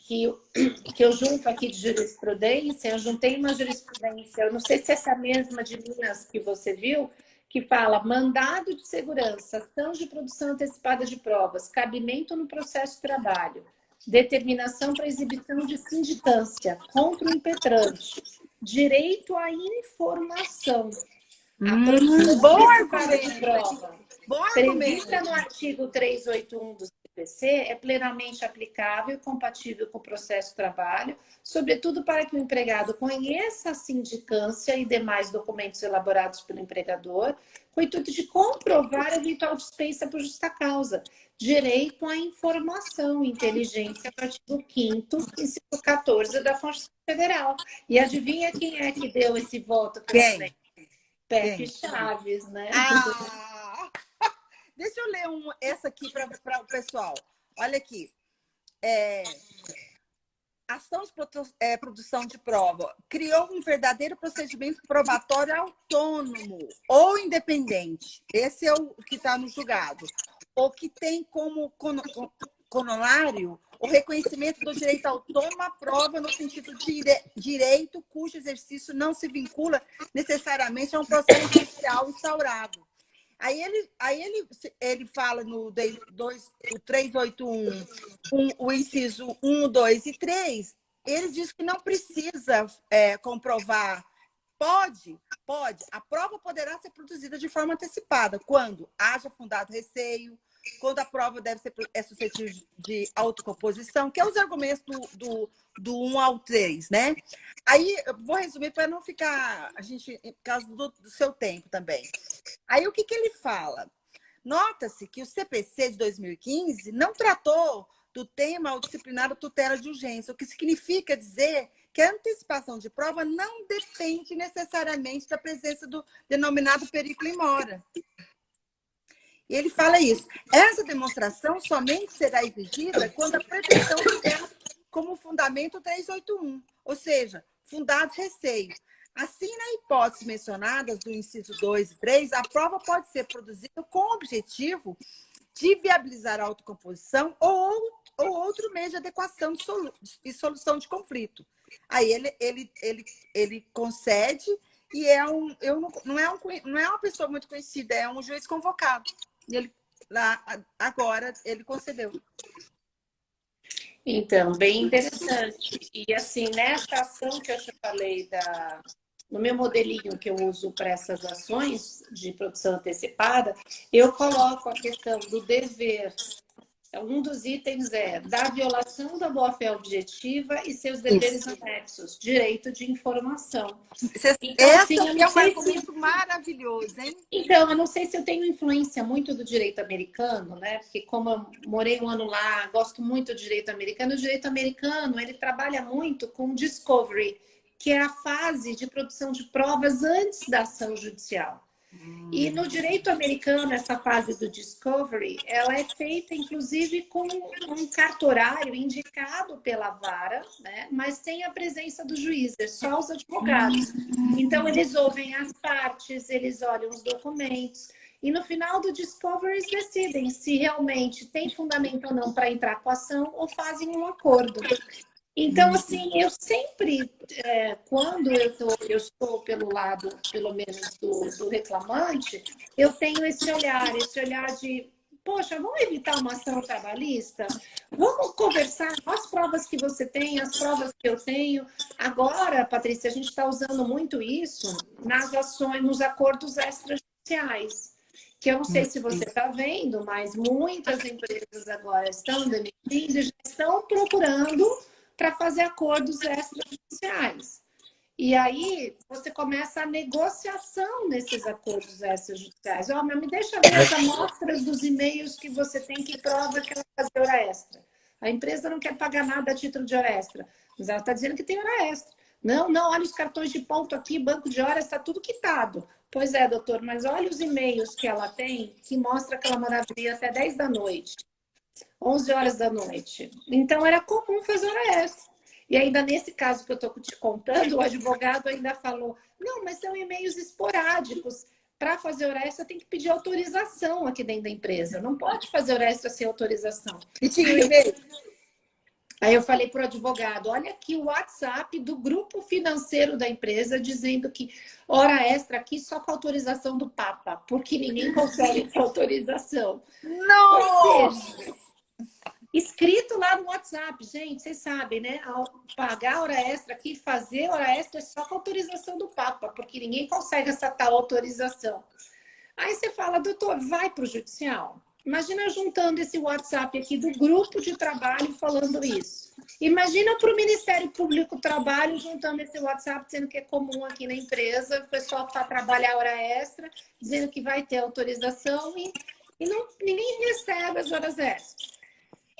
que eu junto aqui de jurisprudência, eu juntei uma jurisprudência, eu não sei se é essa mesma de Minas que você viu, que fala mandado de segurança, ação de produção antecipada de provas, cabimento no processo de trabalho, determinação para exibição de sindicância contra o impetrante, direito à informação, a produção Bom antecipada de prova, bom prevista no artigo 381 do CPC, é plenamente aplicável e compatível com o processo de trabalho, sobretudo para que o empregado conheça a sindicância e demais documentos elaborados pelo empregador, com o intuito de comprovar a eventual dispensa por justa causa. Direito à informação e inteligência, artigo 5º, inciso 14 da Constituição Federal. E adivinha quem é que deu esse voto? Quem? Pepe Chaves, né? Deixa eu ler essa aqui para o pessoal. Olha aqui. Ação de produção de prova criou um verdadeiro procedimento probatório autônomo ou independente. Esse é o que está no julgado. O que tem como corolário o reconhecimento do direito autônomo à prova no sentido de direito cujo exercício não se vincula necessariamente a um processo judicial instaurado. Aí ele fala no 381, o inciso 1, 2 e 3, ele diz que não precisa comprovar. Pode. A prova poderá ser produzida de forma antecipada, quando haja fundado receio, quando a prova é suscetível de autocomposição, que é os argumentos do 1 ao 3, né? Aí, eu vou resumir para não ficar, por causa do seu tempo também. Aí, o que ele fala? Nota-se que o CPC de 2015 não tratou do tema ao disciplinar tutela de urgência, o que significa dizer que a antecipação de prova não depende necessariamente da presença do denominado perigo mora. E ele fala isso. Essa demonstração somente será exigida quando a pretensão tiver como fundamento 381, ou seja, fundado receio. Assim, na hipótese mencionadas do inciso 2 e 3, a prova pode ser produzida com o objetivo de viabilizar a autocomposição ou outro meio de adequação e solução de conflito. Aí ele concede e não é uma pessoa muito conhecida, é um juiz convocado. E agora ele concedeu. Então, bem interessante. E assim, nessa ação que eu te falei, no meu modelinho que eu uso para essas ações de produção antecipada, eu coloco a questão do dever. Um dos itens é da violação da boa-fé objetiva e seus deveres anexos, direito de informação. Então, assim, é um argumento maravilhoso, hein? Então, eu não sei se eu tenho influência muito do direito americano, né? Porque como eu morei um ano lá, gosto muito do direito americano. O direito americano, ele trabalha muito com discovery, que é a fase de produção de provas antes da ação judicial. E no direito americano, essa fase do discovery, ela é feita, inclusive, com um cartorário indicado pela vara, né? Mas sem a presença do juiz, é só os advogados. Então, eles ouvem as partes, eles olham os documentos, e no final do discovery, eles decidem se realmente tem fundamento ou não para entrar com a ação ou fazem um acordo. Então, assim, eu sempre, quando eu estou pelo lado, pelo menos, do reclamante, eu tenho esse olhar de, poxa, vamos evitar uma ação trabalhista? Vamos conversar com as provas que você tem, as provas que eu tenho. Agora, Patrícia, a gente está usando muito isso nas ações, nos acordos extrajudiciais, que eu não sei se você está vendo, mas muitas empresas agora estão demitindo e já estão procurando para fazer acordos extrajudiciais. E aí, você começa a negociação nesses acordos extrajudiciais. Mas me deixa ver as amostras dos e-mails que você tem que prova que ela vai fazer hora extra. A empresa não quer pagar nada a título de hora extra, mas ela está dizendo que tem hora extra. Não, olha os cartões de ponto aqui, banco de horas, está tudo quitado. Pois é, doutor, mas olha os e-mails que ela tem, que mostra que ela mandaria até 10 da noite. 11 horas da noite. Então, era comum fazer hora extra. E ainda nesse caso que eu estou te contando, o advogado ainda falou, não, mas são e-mails esporádicos. Para fazer hora extra tem que pedir autorização aqui dentro da empresa. Não pode fazer hora extra sem autorização. E tinha um e-mail. Aí eu falei para o advogado, olha aqui o WhatsApp do grupo financeiro da empresa dizendo que hora extra aqui só com autorização do Papa, porque ninguém consegue essa autorização. Não! Ou seja, escrito lá no WhatsApp, gente, vocês sabem, né? Pagar hora extra aqui, fazer hora extra é só com autorização do Papa, porque ninguém consegue essa tal autorização. Aí você fala, doutor, vai para o judicial? Imagina juntando esse WhatsApp aqui do grupo de trabalho falando isso. Imagina para o Ministério Público do Trabalho juntando esse WhatsApp dizendo que é comum aqui na empresa, o pessoal está trabalhar hora extra, dizendo que vai ter autorização e ninguém recebe as horas extras.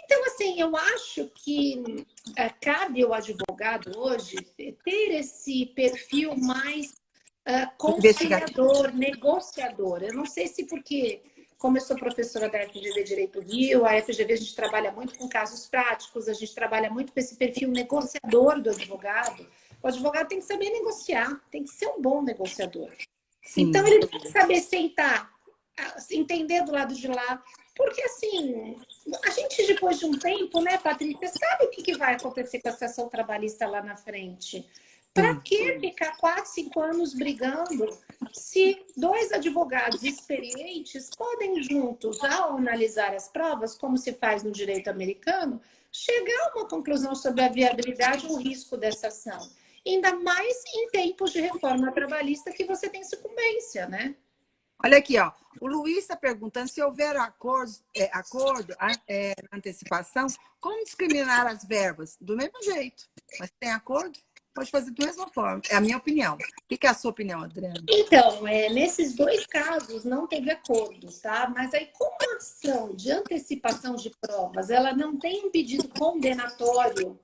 Então, assim, eu acho que cabe ao advogado hoje ter esse perfil mais conciliador, negociador. Eu não sei se porque... Como eu sou professora da FGV Direito Rio, a FGV a gente trabalha muito com casos práticos, a gente trabalha muito com esse perfil negociador do advogado. O advogado tem que saber negociar, tem que ser um bom negociador. Sim. Então, ele tem que saber sentar, entender do lado de lá. Porque, assim, a gente depois de um tempo, né, Patrícia, sabe o que vai acontecer com a ação trabalhista lá na frente. Para que ficar 4, 5 anos brigando se 2 advogados experientes podem juntos, ao analisar as provas, como se faz no direito americano, chegar a uma conclusão sobre a viabilidade ou o risco dessa ação? Ainda mais em tempos de reforma trabalhista que você tem sucumbência, né? Olha aqui, ó. O Luiz está perguntando se houver acordo, antecipação, como discriminar as verbas? Do mesmo jeito. Mas tem acordo? Pode fazer da mesma forma. É a minha opinião. O que é a sua opinião, Adriana? Então, nesses 2 casos não teve acordo, tá? Mas aí, como a ação de antecipação de provas, ela não tem um pedido condenatório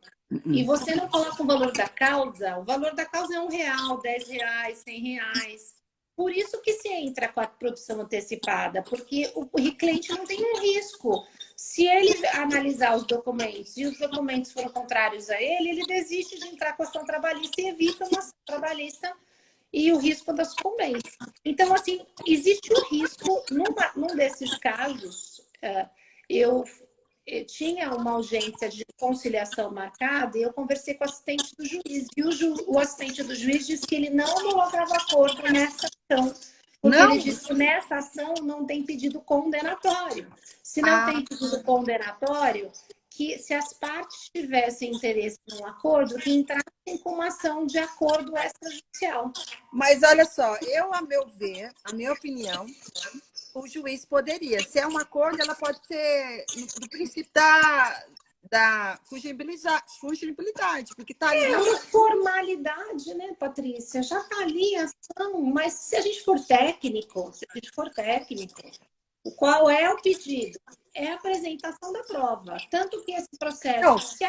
e você não coloca o valor da causa é R$1, R$10, R$100. Por isso que se entra com a produção antecipada, porque o cliente não tem um risco. Se ele analisar os documentos e os documentos foram contrários a ele, ele desiste de entrar com a ação trabalhista e evita uma ação trabalhista e o risco da sucumbência. Então, assim, existe o risco, num desses casos, eu tinha uma audiência de conciliação marcada e eu conversei com o assistente do juiz. E o assistente do juiz disse que ele não homologava acordo nessa ação. Porque ele disse que nessa ação não tem pedido condenatório. Se não tem pedido condenatório, que se as partes tivessem interesse num acordo, que entrassem com uma ação de acordo extrajudicial. Mas olha só, a meu ver, a minha opinião, o juiz poderia. Se é um acordo, ela pode ser no princípio da fugibilidade, porque está ali. É uma formalidade, né, Patrícia? Já está ali a ação, mas se a gente for técnico, qual é o pedido? É a apresentação da prova. Tanto que esse processo... Não, se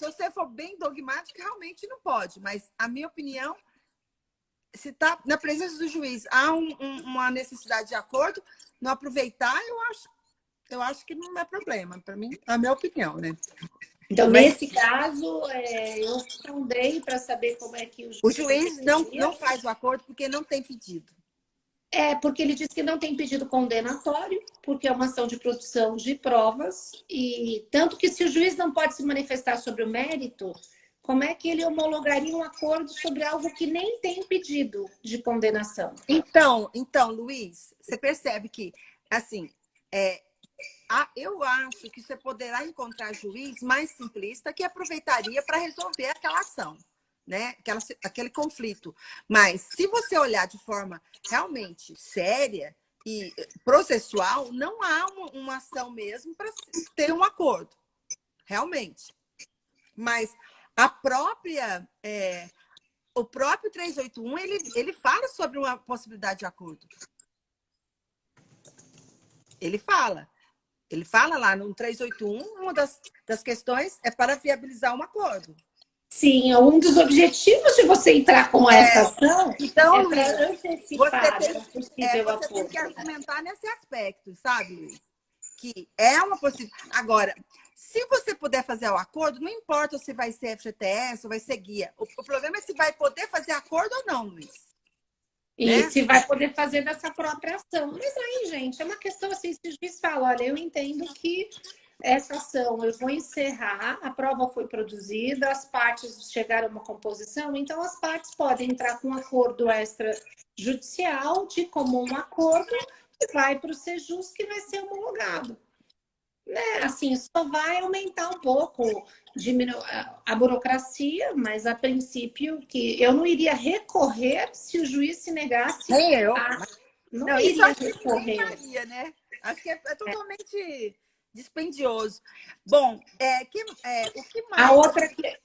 você for bem dogmático, realmente não pode. Mas a minha opinião, se está na presença do juiz, há uma necessidade de acordo, não aproveitar, eu acho que não é problema. Para mim, é a minha opinião, né? Então, nesse caso, eu sondei para saber como é que o juiz não faz o acordo porque não tem pedido. Porque ele diz que não tem pedido condenatório, porque é uma ação de produção de provas, e tanto que se o juiz não pode se manifestar sobre o mérito, como é que ele homologaria um acordo sobre algo que nem tem pedido de condenação? Então, Luiz, você percebe que, assim, eu acho que você poderá encontrar juiz mais simplista que aproveitaria para resolver aquela ação, né? Aquele conflito. Mas se você olhar de forma realmente séria e processual, não há uma ação mesmo para ter um acordo, realmente. Mas o próprio 381, ele fala sobre uma possibilidade de acordo. Ele fala lá no 381, uma das questões é para viabilizar um acordo. Sim, um dos objetivos de você entrar com essa ação então, para antecipar você tem que argumentar nesse aspecto, sabe, Luiz? Que é uma possibilidade. Agora, Se você puder fazer o acordo, não importa se vai ser FGTS ou vai ser guia. O problema é se vai poder fazer acordo ou não, Luiz. E Né? se vai poder fazer dessa própria ação. Mas aí, gente, é uma questão assim, se o juiz fala, olha, eu entendo que essa ação eu vou encerrar, a prova foi produzida, as partes chegaram a uma composição, então as partes podem entrar com um acordo extrajudicial de comum acordo que vai para o Sejus, que vai ser homologado. Né? Assim, só vai aumentar um pouco a burocracia, mas a princípio que eu não iria recorrer se o juiz se negasse Nem eu. Não isso iria acho que recorrer. ninguém faria, né? Acho que é totalmente dispendioso. Bom, o que mais... A outra que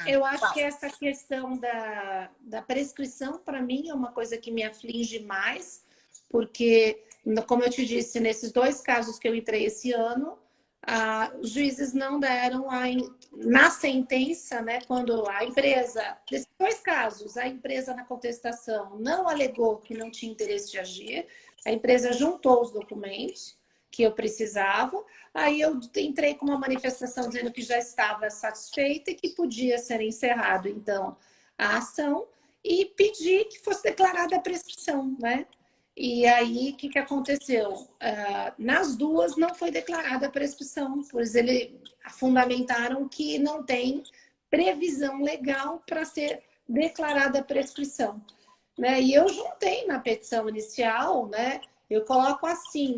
eu acho fala. que essa questão da prescrição, para mim, é uma coisa que me aflige mais, porque, como eu te disse, nesses 2 casos que eu entrei esse ano, os juízes não deram na sentença, né, quando a empresa, nesses 2 casos, a empresa na contestação não alegou que não tinha interesse de agir, a empresa juntou os documentos que eu precisava, aí eu entrei com uma manifestação dizendo que já estava satisfeita e que podia ser encerrado, então, a ação e pedi que fosse declarada a prescrição, né? E aí, o que aconteceu? Nas 2 não foi declarada a prescrição, pois eles fundamentaram que não tem previsão legal para ser declarada a prescrição. Né? E eu juntei na petição inicial, né? Eu coloco assim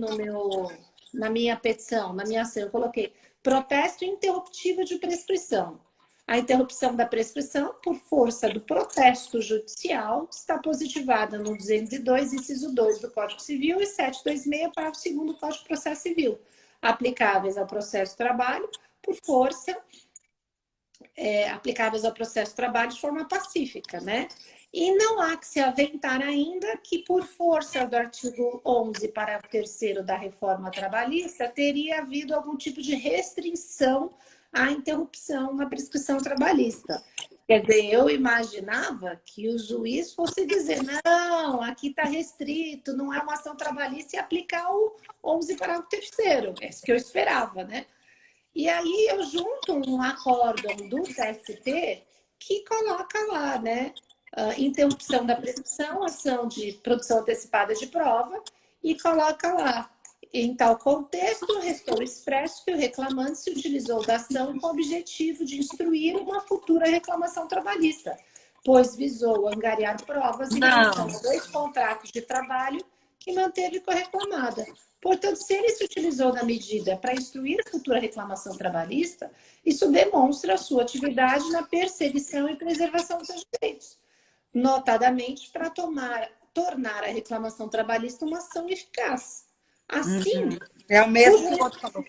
na minha petição, na minha ação, eu coloquei protesto interruptivo de prescrição. A interrupção da prescrição, por força do protesto judicial, está positivada no 202, inciso 2 do Código Civil e 726, parágrafo 2º do Código de Processo Civil, aplicáveis ao processo de trabalho, por força, aplicáveis ao processo de trabalho de forma pacífica, né? E não há que se aventar ainda que, por força do artigo 11, parágrafo 3º da reforma trabalhista, teria havido algum tipo de restrição à interrupção na prescrição trabalhista. Quer dizer, eu imaginava que o juiz fosse dizer, não, aqui está restrito, não é uma ação trabalhista e aplicar o 11, parágrafo 3º. É isso que eu esperava, né? E aí eu junto um acórdão do TST que coloca lá, né? Interrupção da prescrição, ação de produção antecipada de prova, e coloca lá, em tal contexto, restou expresso que o reclamante se utilizou da ação com o objetivo de instruir uma futura reclamação trabalhista, pois visou angariar provas em relação a 2 contratos de trabalho que manteve com a reclamada. Portanto, se ele se utilizou da medida para instruir a futura reclamação trabalhista, isso demonstra a sua atividade na perseguição e preservação dos seus direitos, notadamente para tornar a reclamação trabalhista uma ação eficaz. Assim, é o mesmo que o outro falou.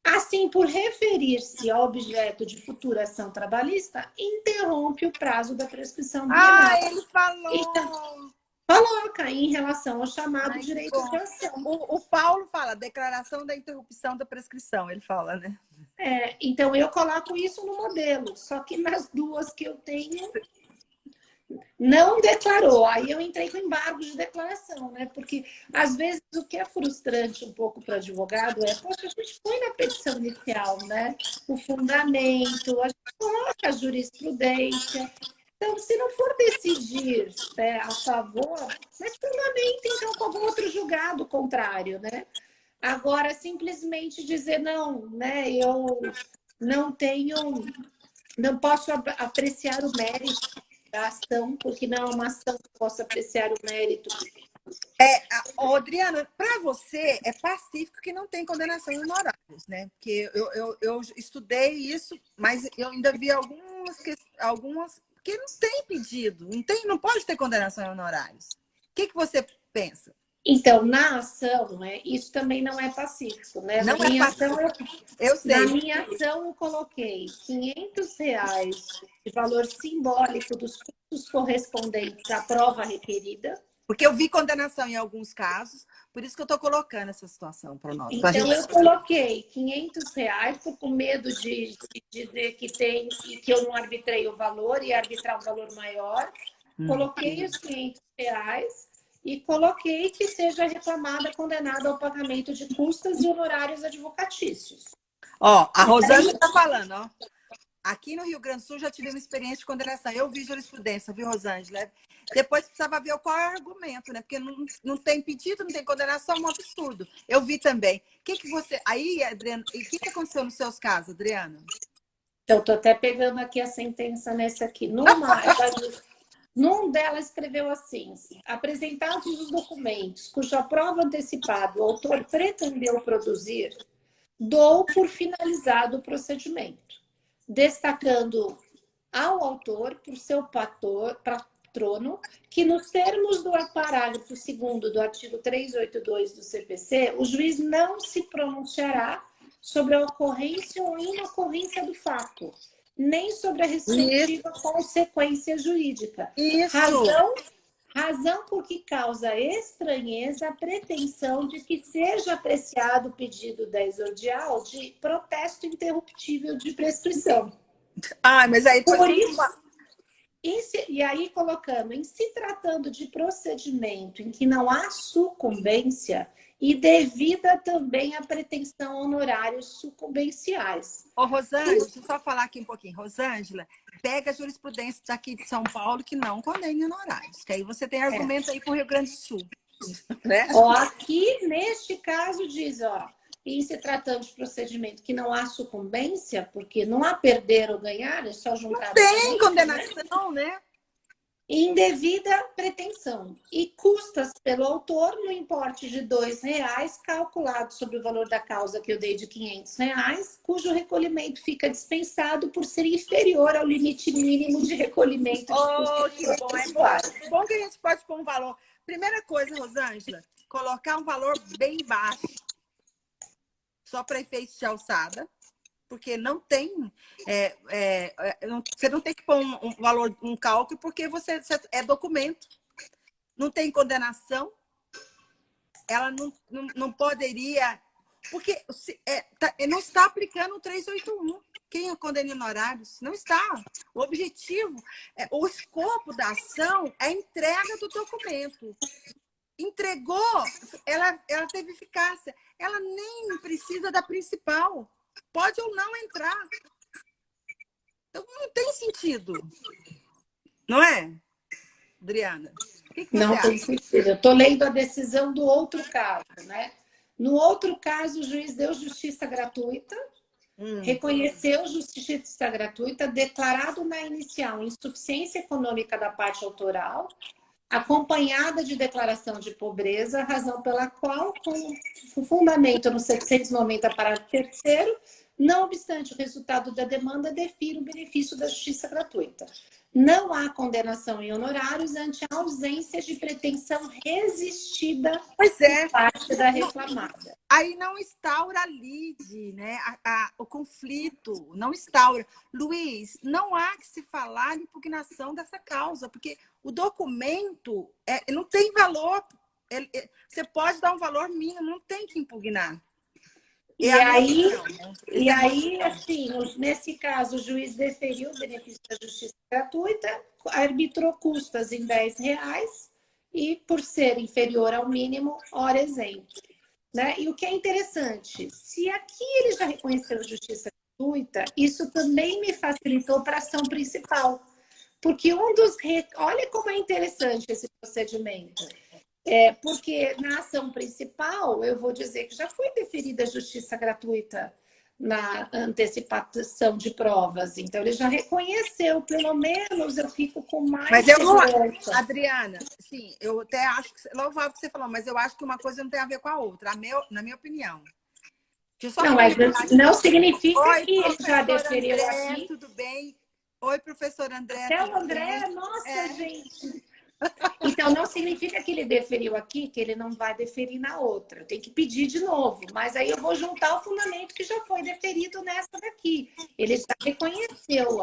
Assim, por referir-se ao objeto de futura ação trabalhista, interrompe o prazo da prescrição bienal. Ele falou! Então, coloca em relação ao chamado direito de ação. O Paulo fala, declaração da interrupção da prescrição, ele fala, né? Então, eu coloco isso no modelo, só que nas 2 que eu tenho, não declarou. Aí eu entrei com embargo de declaração, né? Porque, às vezes, o que é frustrante um pouco para o advogado poxa, a gente põe na petição inicial, né? O fundamento, a gente coloca a jurisprudência. Então, se não for decidir a favor, mas fundamenta, então, com algum outro julgado contrário, né? Agora, simplesmente dizer, não, né? Eu não posso apreciar o mérito da ação, porque não é uma ação que possa apreciar o mérito. Adriana, para você é pacífico que não tem condenação em honorários, né? Porque eu estudei isso, mas eu ainda vi algumas que não tem pedido, não pode ter condenação em honorários. O que você pensa? Então, na ação, isso também não é pacífico, né? Não é pacífico. Eu sei. Na minha ação, eu coloquei R$500 de valor simbólico dos custos correspondentes à prova requerida. Porque eu vi condenação em alguns casos, por isso que eu estou colocando essa situação para nós. Então, eu coloquei R$500, com medo de dizer que tem e que eu não arbitrei o valor e arbitrar um valor maior. Coloquei os R$500 e coloquei que seja reclamada, condenada ao pagamento de custas e honorários advocatícios. Ó, a Rosângela está falando, ó. Aqui no Rio Grande do Sul já tive uma experiência de condenação. Eu vi jurisprudência, viu, Rosângela? Depois precisava ver qual é o argumento, né? Porque não tem pedido, não tem condenação, é um absurdo. Eu vi também. O que você. Aí, Adriana, e o que aconteceu nos seus casos, Adriana? Eu estou até pegando aqui a sentença nesse aqui. Num dela escreveu assim: apresentados os documentos cuja prova antecipada o autor pretendeu produzir, dou por finalizado o procedimento, destacando ao autor por seu patrono que, nos termos do parágrafo 2º do artigo 382 do CPC, o juiz não se pronunciará sobre a ocorrência ou inocorrência do fato, nem sobre a respectiva consequência jurídica. Isso. Razão por que causa estranheza a pretensão de que seja apreciado o pedido da exordial de protesto interruptível de prescrição. Ah, mas aí... Por isso, e aí colocando, em se tratando de procedimento em que não há sucumbência e devida também a pretensão a honorários sucumbenciais. Ô, Rosângela, deixa eu só falar aqui um pouquinho. Rosângela, pega a jurisprudência daqui de São Paulo que não condena honorários, que aí você tem argumento aí para o Rio Grande do Sul. Né? Ó, aqui, neste caso, diz, ó, em se tratando de procedimento que não há sucumbência, porque não há perder ou ganhar, é só juntar... Não tem condenação, né? Indevida pretensão e custas pelo autor no importe de R$2, calculado sobre o valor da causa que eu dei de R$500, cujo recolhimento fica dispensado por ser inferior ao limite mínimo de recolhimento de custos. Que bom, é bom que a gente pode pôr um valor. Primeira coisa, Rosângela, colocar um valor bem baixo, só para efeitos de alçada, porque não tem, você não tem que pôr um valor, um cálculo, porque você é documento, não tem condenação, ela não poderia, porque não está aplicando o 381. Quem condena em honorários? Não está. O objetivo, o escopo da ação é a entrega do documento. Entregou, ela teve eficácia. Ela nem precisa da principal. Pode ou não entrar. Então, não tem sentido. Não é, Adriana? O que você não acha? tem sentido. Eu estou lendo a decisão do outro caso, né? No outro caso, o juiz deu justiça gratuita, reconheceu justiça gratuita, declarado na inicial insuficiência econômica da parte autoral, acompanhada de declaração de pobreza, razão pela qual, com fundamento no 790, parágrafo 3º, não obstante o resultado da demanda, defira o benefício da justiça gratuita. Não há condenação em honorários ante a ausência de pretensão resistida por parte da reclamada. Aí não instaura a lide, né? O conflito, não instaura. Luiz, não há que se falar de impugnação dessa causa, porque o documento não tem valor. Você pode dar um valor mínimo, não tem que impugnar. E aí, assim, nesse caso, o juiz deferiu o benefício da justiça gratuita, arbitrou custas em R$10 e, por ser inferior ao mínimo, hora exemplo. Né? E o que é interessante, se aqui ele já reconheceu a justiça gratuita, isso também me facilitou para a ação principal. Porque olha como é interessante esse procedimento. Porque na ação principal, eu vou dizer que já foi deferida a justiça gratuita na antecipação de provas. Então, ele já reconheceu, pelo menos eu fico com mais... Mas eu não... Adriana, sim, eu até acho que... Louvável que você falou, mas eu acho que uma coisa não tem a ver com a outra, na minha opinião. Não, mas não significa que ele já deferiu André, aqui. Tudo bem? Oi, professor André. Até o André, nossa, gente... Então, não significa que ele deferiu aqui, que ele não vai deferir na outra. Eu tenho que pedir de novo. Mas aí eu vou juntar o fundamento que já foi deferido nessa daqui. Ele já reconheceu.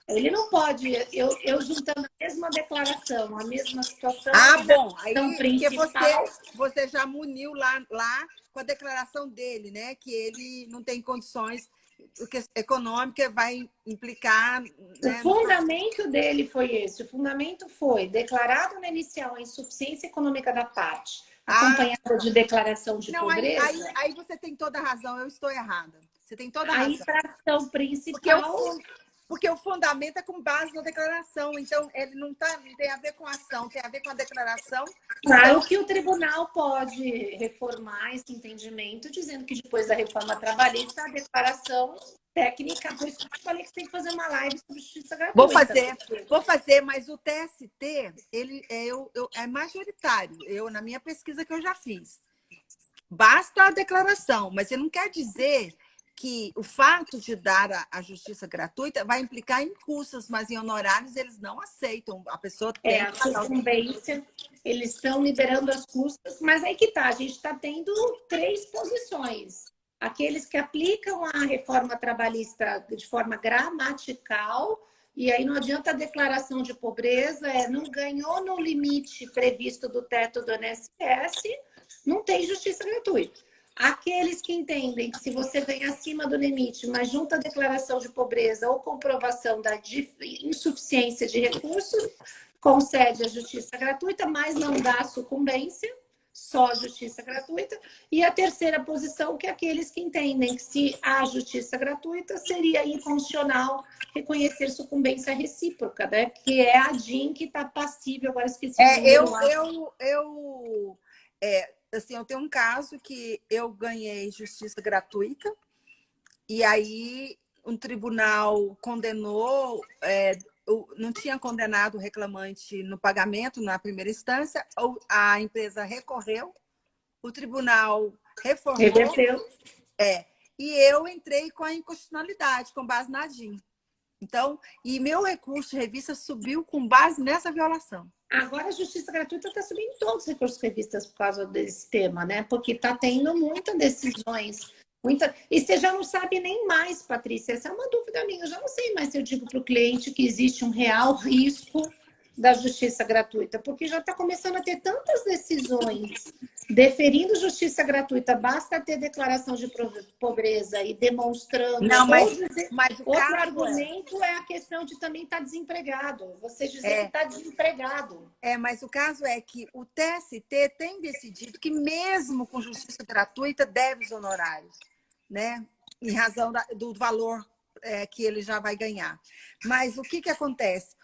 Ele não pode... Eu juntando a mesma declaração, a mesma situação... bom. Aí principal, você já muniu lá com a declaração dele, né? Que ele não tem condições... Porque econômica vai implicar... O fundamento dele foi esse. O fundamento foi declarado na inicial a insuficiência econômica da parte, acompanhada de declaração de pobreza. Aí você tem toda a razão, eu estou errada. Você tem toda a A razão. infração Porque principal... porque o fundamento é com base na declaração. Então, ele não tem a ver com a ação, tem a ver com a declaração. Claro Então, que o tribunal pode reformar esse entendimento, dizendo que depois da reforma trabalhista, a declaração técnica, por isso que eu falei que você tem que fazer uma live sobre justiça gratuita. vou fazer, mas o TST, ele é majoritário. Na minha pesquisa que eu já fiz. Basta a declaração, mas você não quer dizer que o fato de dar a justiça gratuita vai implicar em custos, mas em honorários eles não aceitam. A pessoa tem A sucumbência, eles estão liberando as custas, mas aí que tá, a gente está tendo 3 posições. Aqueles que aplicam a reforma trabalhista de forma gramatical, e aí não adianta a declaração de pobreza, não ganhou no limite previsto do teto do INSS, não tem justiça gratuita. Aqueles que entendem que se você vem acima do limite, mas junta a declaração de pobreza ou comprovação da insuficiência de recursos, concede a justiça gratuita, mas não dá a sucumbência, só a justiça gratuita. E a terceira posição, que é aqueles que entendem que se há justiça gratuita, seria inconstitucional reconhecer sucumbência recíproca, né? Que é a DIN que está passível, agora esqueci o número. Assim, eu tenho um caso que eu ganhei justiça gratuita e aí um tribunal condenou, não tinha condenado o reclamante no pagamento na primeira instância, a empresa recorreu, o tribunal reformou, reverteu. E eu entrei com a inconstitucionalidade, com base na DIN. Então, e meu recurso de revista subiu com base nessa violação. Agora a justiça gratuita está subindo todos os recursos revistas por causa desse tema, né? Porque está tendo muitas decisões. E você já não sabe nem mais, Patrícia. Essa é uma dúvida minha. Eu já não sei mais se eu digo para o cliente que existe um real risco da justiça gratuita, porque já está começando a ter tantas decisões deferindo justiça gratuita, basta ter declaração de pobreza e demonstrando. Não, mas outro argumento é a questão de também estar desempregado. Você dizer que está desempregado. Mas o caso é que o TST tem decidido que mesmo com justiça gratuita deve os honorários, né? Em razão do valor que ele já vai ganhar. Mas o que acontece?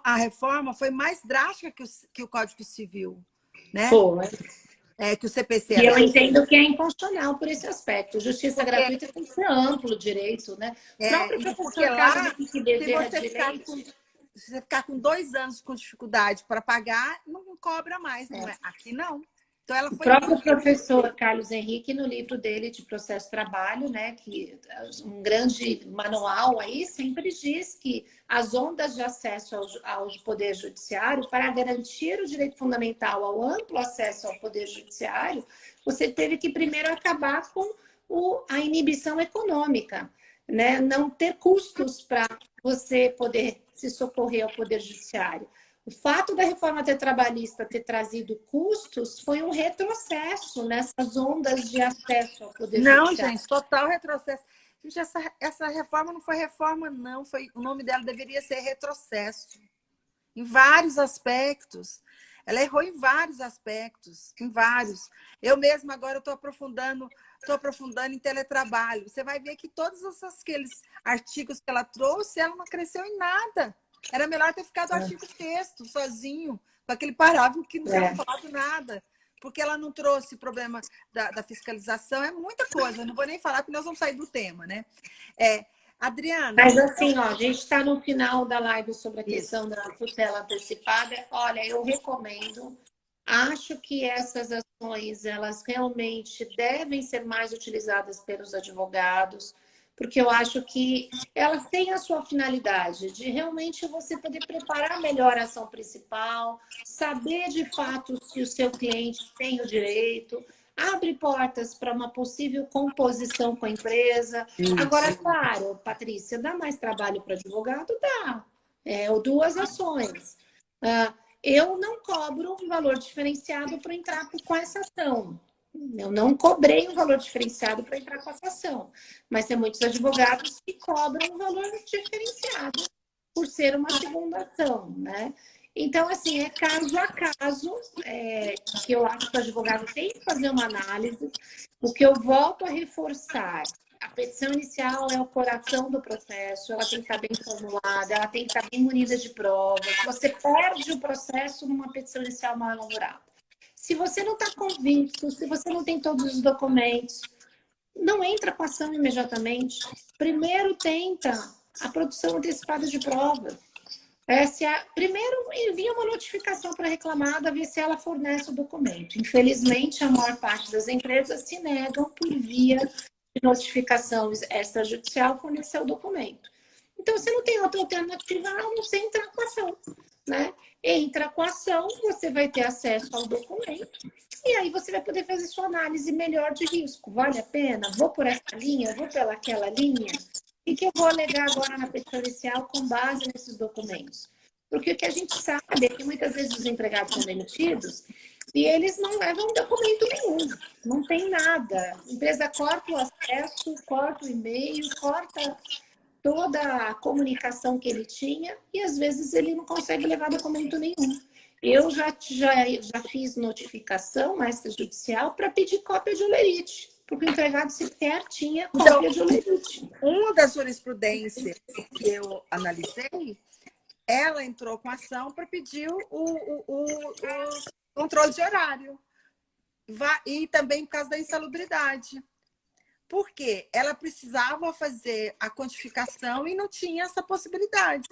A reforma foi mais drástica que o Código Civil, né? Foi. Que o CPC. E eu entendo que é inconstitucional por esse aspecto. Justiça gratuita tem que ser amplo o direito, né? O próprio professor Carlos que Bezerra de Leite... Se você ficar com 2 anos com dificuldade para pagar, não cobra mais, não é? Aqui não. Então, ela foi... O próprio professor Carlos Henrique, no livro dele de Processo Trabalho, né, que um grande manual aí, sempre diz que as ondas de acesso ao Poder Judiciário, para garantir o direito fundamental ao amplo acesso ao Poder Judiciário, você teve que primeiro acabar com a inibição econômica, né? Não ter custos para você poder se socorrer ao Poder Judiciário. O fato da reforma trabalhista ter trazido custos foi um retrocesso nessas ondas de acesso ao Poder Judiciário. Não, gente, total retrocesso. Gente, essa reforma não foi reforma, não. O nome dela deveria ser retrocesso. Em vários aspectos. Ela errou em vários aspectos, em vários. Eu mesma agora estou aprofundando em teletrabalho. Você vai ver que todos aqueles artigos que ela trouxe, ela não cresceu em nada. Era melhor ter ficado o artigo texto, sozinho, com aquele parágrafo que não tinha falado nada. Porque ela não trouxe problema da fiscalização. É muita coisa. Eu não vou nem falar, porque nós vamos sair do tema, né? Adriana... Mas assim, a gente está no final da live sobre a questão da tutela antecipada. Olha, eu recomendo. Acho que essas ações, elas realmente devem ser mais utilizadas pelos advogados, porque eu acho que elas têm a sua finalidade de realmente você poder preparar melhor a ação principal, saber de fato se o seu cliente tem o direito, abre portas para uma possível composição com a empresa. Isso. Agora, claro, Patrícia, dá mais trabalho para advogado? Dá. Ou 2 ações. Eu não cobro um valor diferenciado para entrar com essa ação. Eu não cobrei um valor diferenciado para entrar com essa ação. Mas tem muitos advogados que cobram um valor diferenciado por ser uma segunda ação, né? Então, assim, é caso a caso que eu acho que o advogado tem que fazer uma análise. O que eu volto a reforçar, a petição inicial é o coração do processo, ela tem que estar bem formulada, ela tem que estar bem munida de provas. Você perde o processo numa petição inicial mal elaborada. Se você não está convicto, se você não tem todos os documentos, não entra com a ação imediatamente. Primeiro tenta a produção antecipada de prova. Primeiro envia uma notificação para a reclamada, ver se ela fornece o documento. Infelizmente, a maior parte das empresas se negam por via de notificação extrajudicial fornecer o documento. Então, você não tem outra alternativa a não ser entrar com a ação, né? Entra com a ação, você vai ter acesso ao documento e aí você vai poder fazer sua análise melhor de risco. Vale a pena? Vou por essa linha? Vou pelaquela linha? E que eu vou alegar agora na petição inicial com base nesses documentos? Porque o que a gente sabe é que muitas vezes os empregados são demitidos e eles não levam documento nenhum, não tem nada. A empresa corta o acesso, corta o e-mail, corta toda a comunicação que ele tinha e às vezes ele não consegue levar documento nenhum. Eu já fiz notificação na extrajudicial para pedir cópia de holerite, porque o empregado sequer tinha cópia de holerite. Uma das jurisprudências que eu analisei, ela entrou com ação para pedir o controle de horário. E também por causa da insalubridade. Porque ela precisava fazer a quantificação e não tinha essa possibilidade.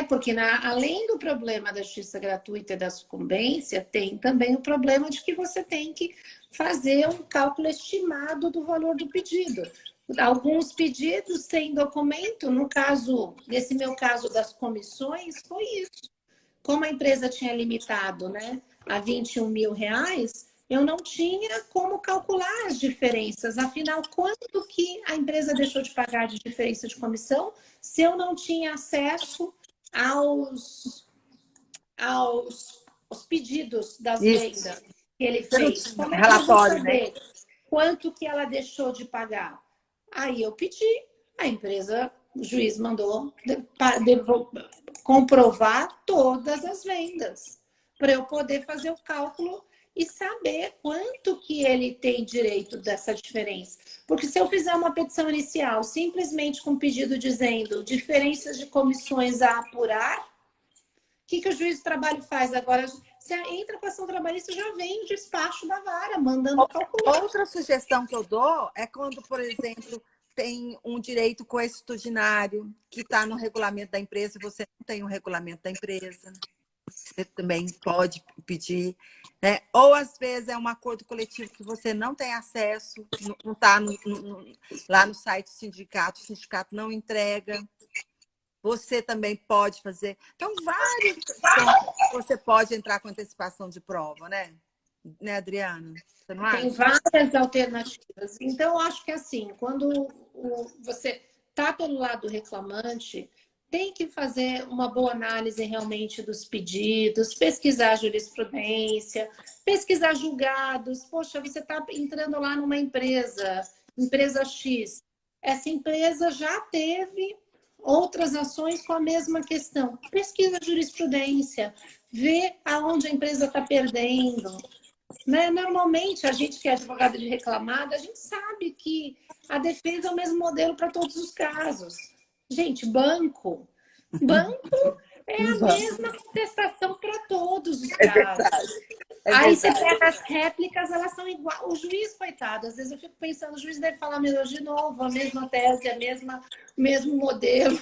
Porque além do problema da justiça gratuita e da sucumbência, tem também o problema de que você tem que fazer um cálculo estimado do valor do pedido. Alguns pedidos sem documento, nesse meu caso das comissões, foi isso. Como a empresa tinha limitado, né, a R$21 mil, eu não tinha como calcular as diferenças. Afinal, quanto que a empresa deixou de pagar de diferença de comissão se eu não tinha acesso aos pedidos das vendas que ele fez? Como é que eu vou saber quanto que ela deixou de pagar? Aí eu pedi, a empresa, o juiz mandou comprovar todas as vendas para eu poder fazer o cálculo e saber quanto que ele tem direito dessa diferença. Porque se eu fizer uma petição inicial simplesmente com pedido dizendo diferenças de comissões a apurar, o que o juiz do trabalho faz? Agora, se entra com a ação trabalhista, já vem o despacho da vara, mandando calcular. Outra sugestão que eu dou é quando, por exemplo, tem um direito coextudinário que está no regulamento da empresa e você não tem o regulamento da empresa. Você também pode pedir, né? Ou às vezes é um acordo coletivo que você não tem acesso, não está lá no site do sindicato, o sindicato não entrega. Você também pode fazer. Então, vários você pode entrar com antecipação de prova, né? Né, Adriana? Você não acha? Tem várias alternativas. Então, eu acho que assim, quando você está pelo lado reclamante, tem que fazer uma boa análise realmente dos pedidos, pesquisar jurisprudência, pesquisar julgados. Poxa, você está entrando lá numa empresa X. Essa empresa já teve outras ações com a mesma questão. Pesquisa jurisprudência, vê aonde a empresa está perdendo. Né? Normalmente, a gente que é advogado de reclamada, a gente sabe que a defesa é o mesmo modelo para todos os casos. Gente, banco é a mesma contestação para todos os casos. Aí você pega as réplicas, elas são iguais. O juiz, coitado, às vezes eu fico pensando, o juiz deve falar de novo, a mesma tese, o mesmo modelo,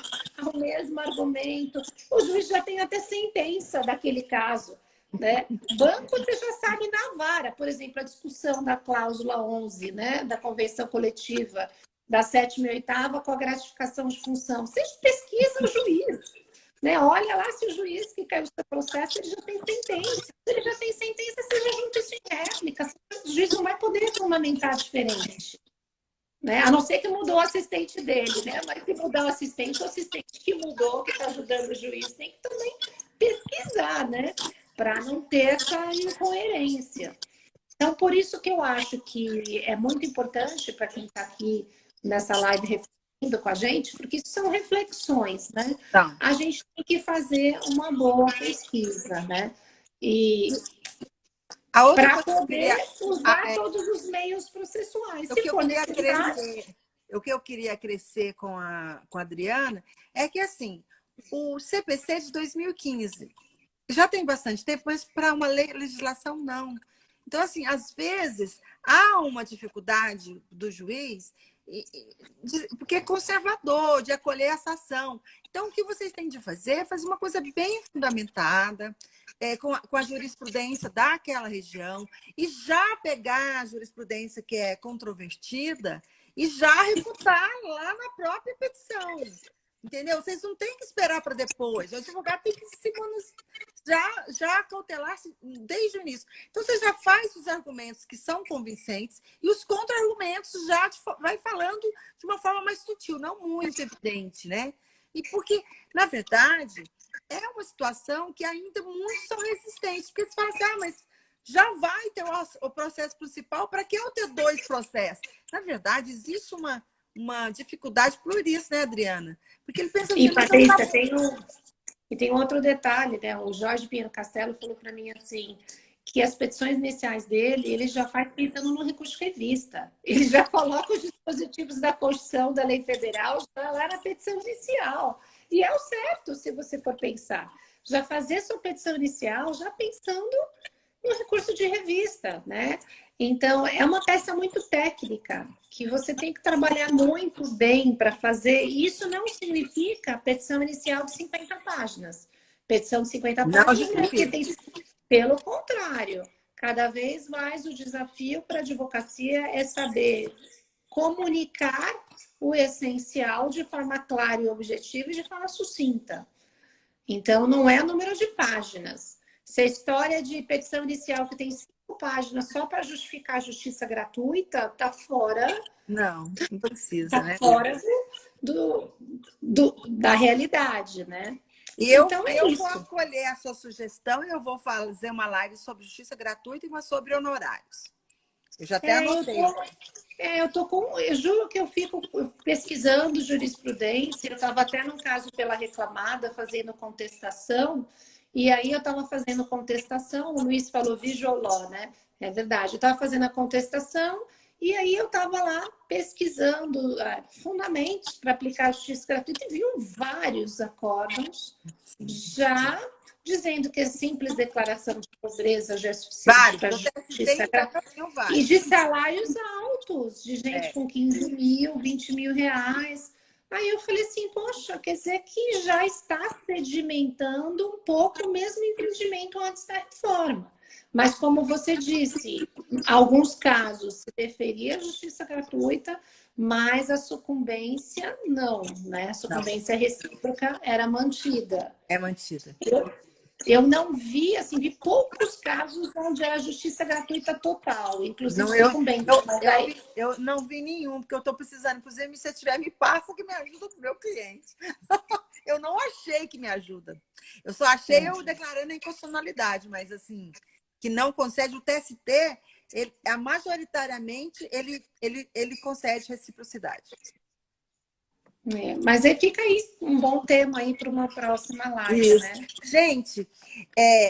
o mesmo argumento. O juiz já tem até sentença daquele caso. Né? Banco você já sabe na vara, por exemplo, a discussão da cláusula 11, né? Da convenção coletiva da 7ª e 8ª com a gratificação de função. Você pesquisa o juiz, né? Olha lá se o juiz que caiu no seu processo ele já tem sentença. Se ele já tem sentença, você já junta isso em réplica. O juiz não vai poder fundamentar diferente. Né? A não ser que mudou o assistente dele, né? Mas se mudar o assistente que mudou, que está ajudando o juiz, tem que também pesquisar, né? Para não ter essa incoerência. Então, por isso que eu acho que é muito importante para quem está aqui nessa live assistindo com a gente, porque isso são reflexões, né? Então, A gente tem que fazer uma boa pesquisa, né? E a outra para coisa que eu poder queria, usar todos os meios processuais, o se que eu for queria necessário. crescer, o que eu queria crescer com a Adriana é que, assim, o CPC é de 2015 já tem bastante tempo, mas para uma legislação, não. Então, assim, às vezes há uma dificuldade do juiz, porque é conservador, de acolher essa ação. Então, o que vocês têm de fazer é fazer uma coisa bem fundamentada, com a jurisprudência daquela região, e já pegar a jurisprudência que é controvertida e já refutar lá na própria petição. Entendeu? Vocês não têm que esperar para depois. O advogado tem que se já cautelar-se desde o início. Então, você já faz os argumentos que são convincentes e os contra-argumentos já vai falando de uma forma mais sutil, não muito evidente, né? E porque, na verdade, é uma situação que ainda muitos são resistentes, porque eles falam assim, mas já vai ter o processo principal, para que eu ter dois processos? Na verdade, existe uma dificuldade por isso, né, Adriana? Porque ele pensa assim, E, Patrícia, tem outro detalhe, né? O Jorge Pinheiro Castelo falou para mim assim, que as petições iniciais dele, ele já faz pensando no recurso de revista. Ele já coloca os dispositivos da Constituição, da lei federal, já lá na petição inicial. E é o certo, se você for pensar. Já fazer sua petição inicial, já pensando no recurso de revista, né? Então, é uma peça muito técnica, que você tem que trabalhar muito bem para fazer. Isso não significa petição inicial de 50 páginas. Petição de 50 páginas é porque tem... Pelo contrário, cada vez mais o desafio para a advocacia é saber comunicar o essencial de forma clara e objetiva e de forma sucinta. Então, não é número de páginas. Se a história de petição inicial que tem 5 páginas só para justificar a justiça gratuita, está fora... Não precisa, né? Está fora da realidade, né? E então, eu isso. vou acolher a sua sugestão e eu vou fazer uma live sobre justiça gratuita e uma sobre honorários. Eu já até anotei. Eu juro que eu fico pesquisando jurisprudência. Eu estava até num caso pela reclamada, fazendo contestação, e aí eu estava fazendo contestação, o Luiz falou visual, né? É verdade, eu estava fazendo a contestação, e aí eu estava lá pesquisando fundamentos para aplicar a justiça gratuita, e vi vários acórdãos já dizendo que a simples declaração de pobreza já é suficiente para a justiça gratuita. E de salários altos, de gente com 15 mil, 20 mil reais. Aí eu falei assim, poxa, quer dizer que já está sedimentando um pouco o mesmo entendimento antes da reforma. Mas, como você disse, em alguns casos se preferia a justiça gratuita, mas a sucumbência não, né? A sucumbência recíproca era mantida. É mantida. Eu não vi, assim, vi poucos casos onde era justiça gratuita total, inclusive sucumbência. Eu não vi nenhum, porque eu estou precisando. Inclusive, se você tiver, me passa que me ajuda com o meu cliente. Eu não achei que me ajuda. Eu só achei eu declarando a inconstitucionalidade, mas assim, que não concede o TST, majoritariamente, ele concede reciprocidade. Mas aí fica aí um bom tema aí para uma próxima live, isso, né? Gente,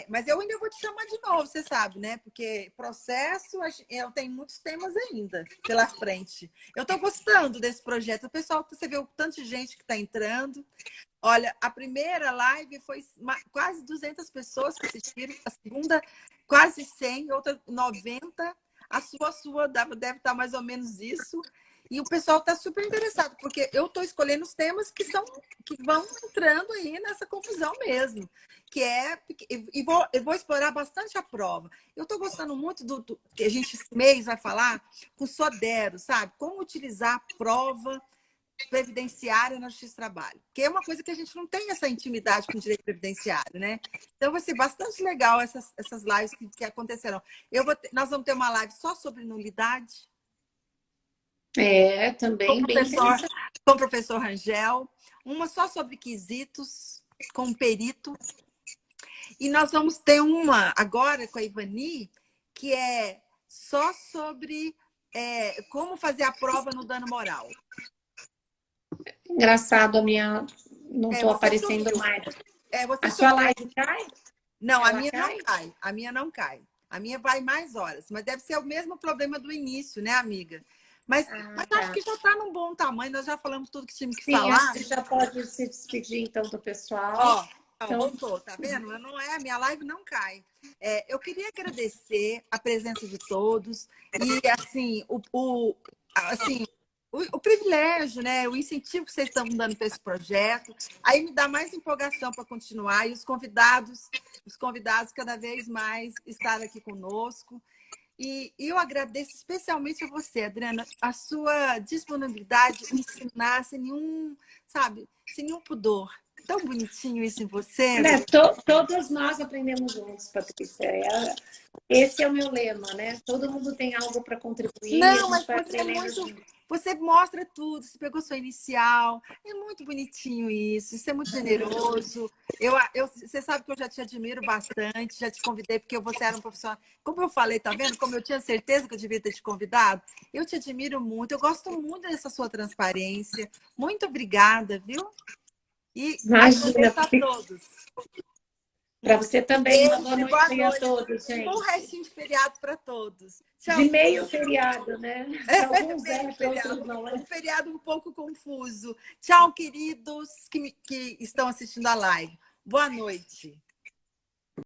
mas eu ainda vou te chamar de novo, você sabe, né? Porque processo, eu tenho muitos temas ainda pela frente. Eu estou gostando desse projeto. O pessoal, você vê o tanto de gente que está entrando. Olha, a primeira live foi quase 200 pessoas que assistiram, a segunda quase 100, outra 90. A sua deve estar mais ou menos isso. E o pessoal está super interessado, porque eu estou escolhendo os temas que vão entrando aí nessa confusão mesmo. Eu vou explorar bastante a prova. Eu estou gostando muito do que a gente esse mês vai falar com o Sodero, sabe? Como utilizar a prova previdenciária na Justiça do Trabalho. Que é uma coisa que a gente não tem essa intimidade com o direito previdenciário, né? Então vai ser bastante legal essas lives que acontecerão. Nós vamos ter uma live só sobre nulidade. Também bem interessante. Com o professor Rangel, uma só sobre quesitos, com o perito. E nós vamos ter uma agora com a Ivani, que é só sobre como fazer a prova no dano moral. Engraçado, a minha... Não estou Você aparecendo sumiu. mais. Você A sua sumiu. live cai? Não, a Ela minha não cai? cai. A minha não cai. A minha vai mais horas. Mas deve ser o mesmo problema do início, né, amiga? Mas Ah, acho tá. que já está num bom tamanho. Nós já falamos tudo que tínhamos que Sim, acho falar. que já pode se despedir, então, do pessoal. Ó, Então, voltou, tá vendo? Não é, a minha live não cai. Eu queria agradecer a presença de todos e, assim, assim, o privilégio, né? O incentivo que vocês estão dando para esse projeto. Aí me dá mais empolgação para continuar e os convidados cada vez mais estar aqui conosco. E eu agradeço especialmente a você, Adriana, a sua disponibilidade em ensinar sem nenhum, sabe, sem nenhum pudor. Tão bonitinho isso em você, né, Adriana. todos nós aprendemos juntos, Patrícia. Esse é o meu lema, né? Todo mundo tem algo para contribuir e a Não, gente mas vai você é aprendendo muito. juntos. Você mostra tudo, você pegou sua inicial. É muito bonitinho isso é muito generoso. Você sabe que eu já te admiro bastante, já te convidei porque você era um profissional. Como eu falei, tá vendo? Como eu tinha certeza que eu devia ter te convidado, eu te admiro muito, eu gosto muito dessa sua transparência. Muito obrigada, viu? E Imagina, agradeço a todos. para você também, uma boa Beijo e boa noite a noite. todos, Um bom gente. restinho de feriado para todos. De Tchau, meio querido. feriado, né? Para alguns Meio para feriado. outros não. Um feriado um pouco confuso. Tchau, queridos que estão assistindo a live. Boa noite.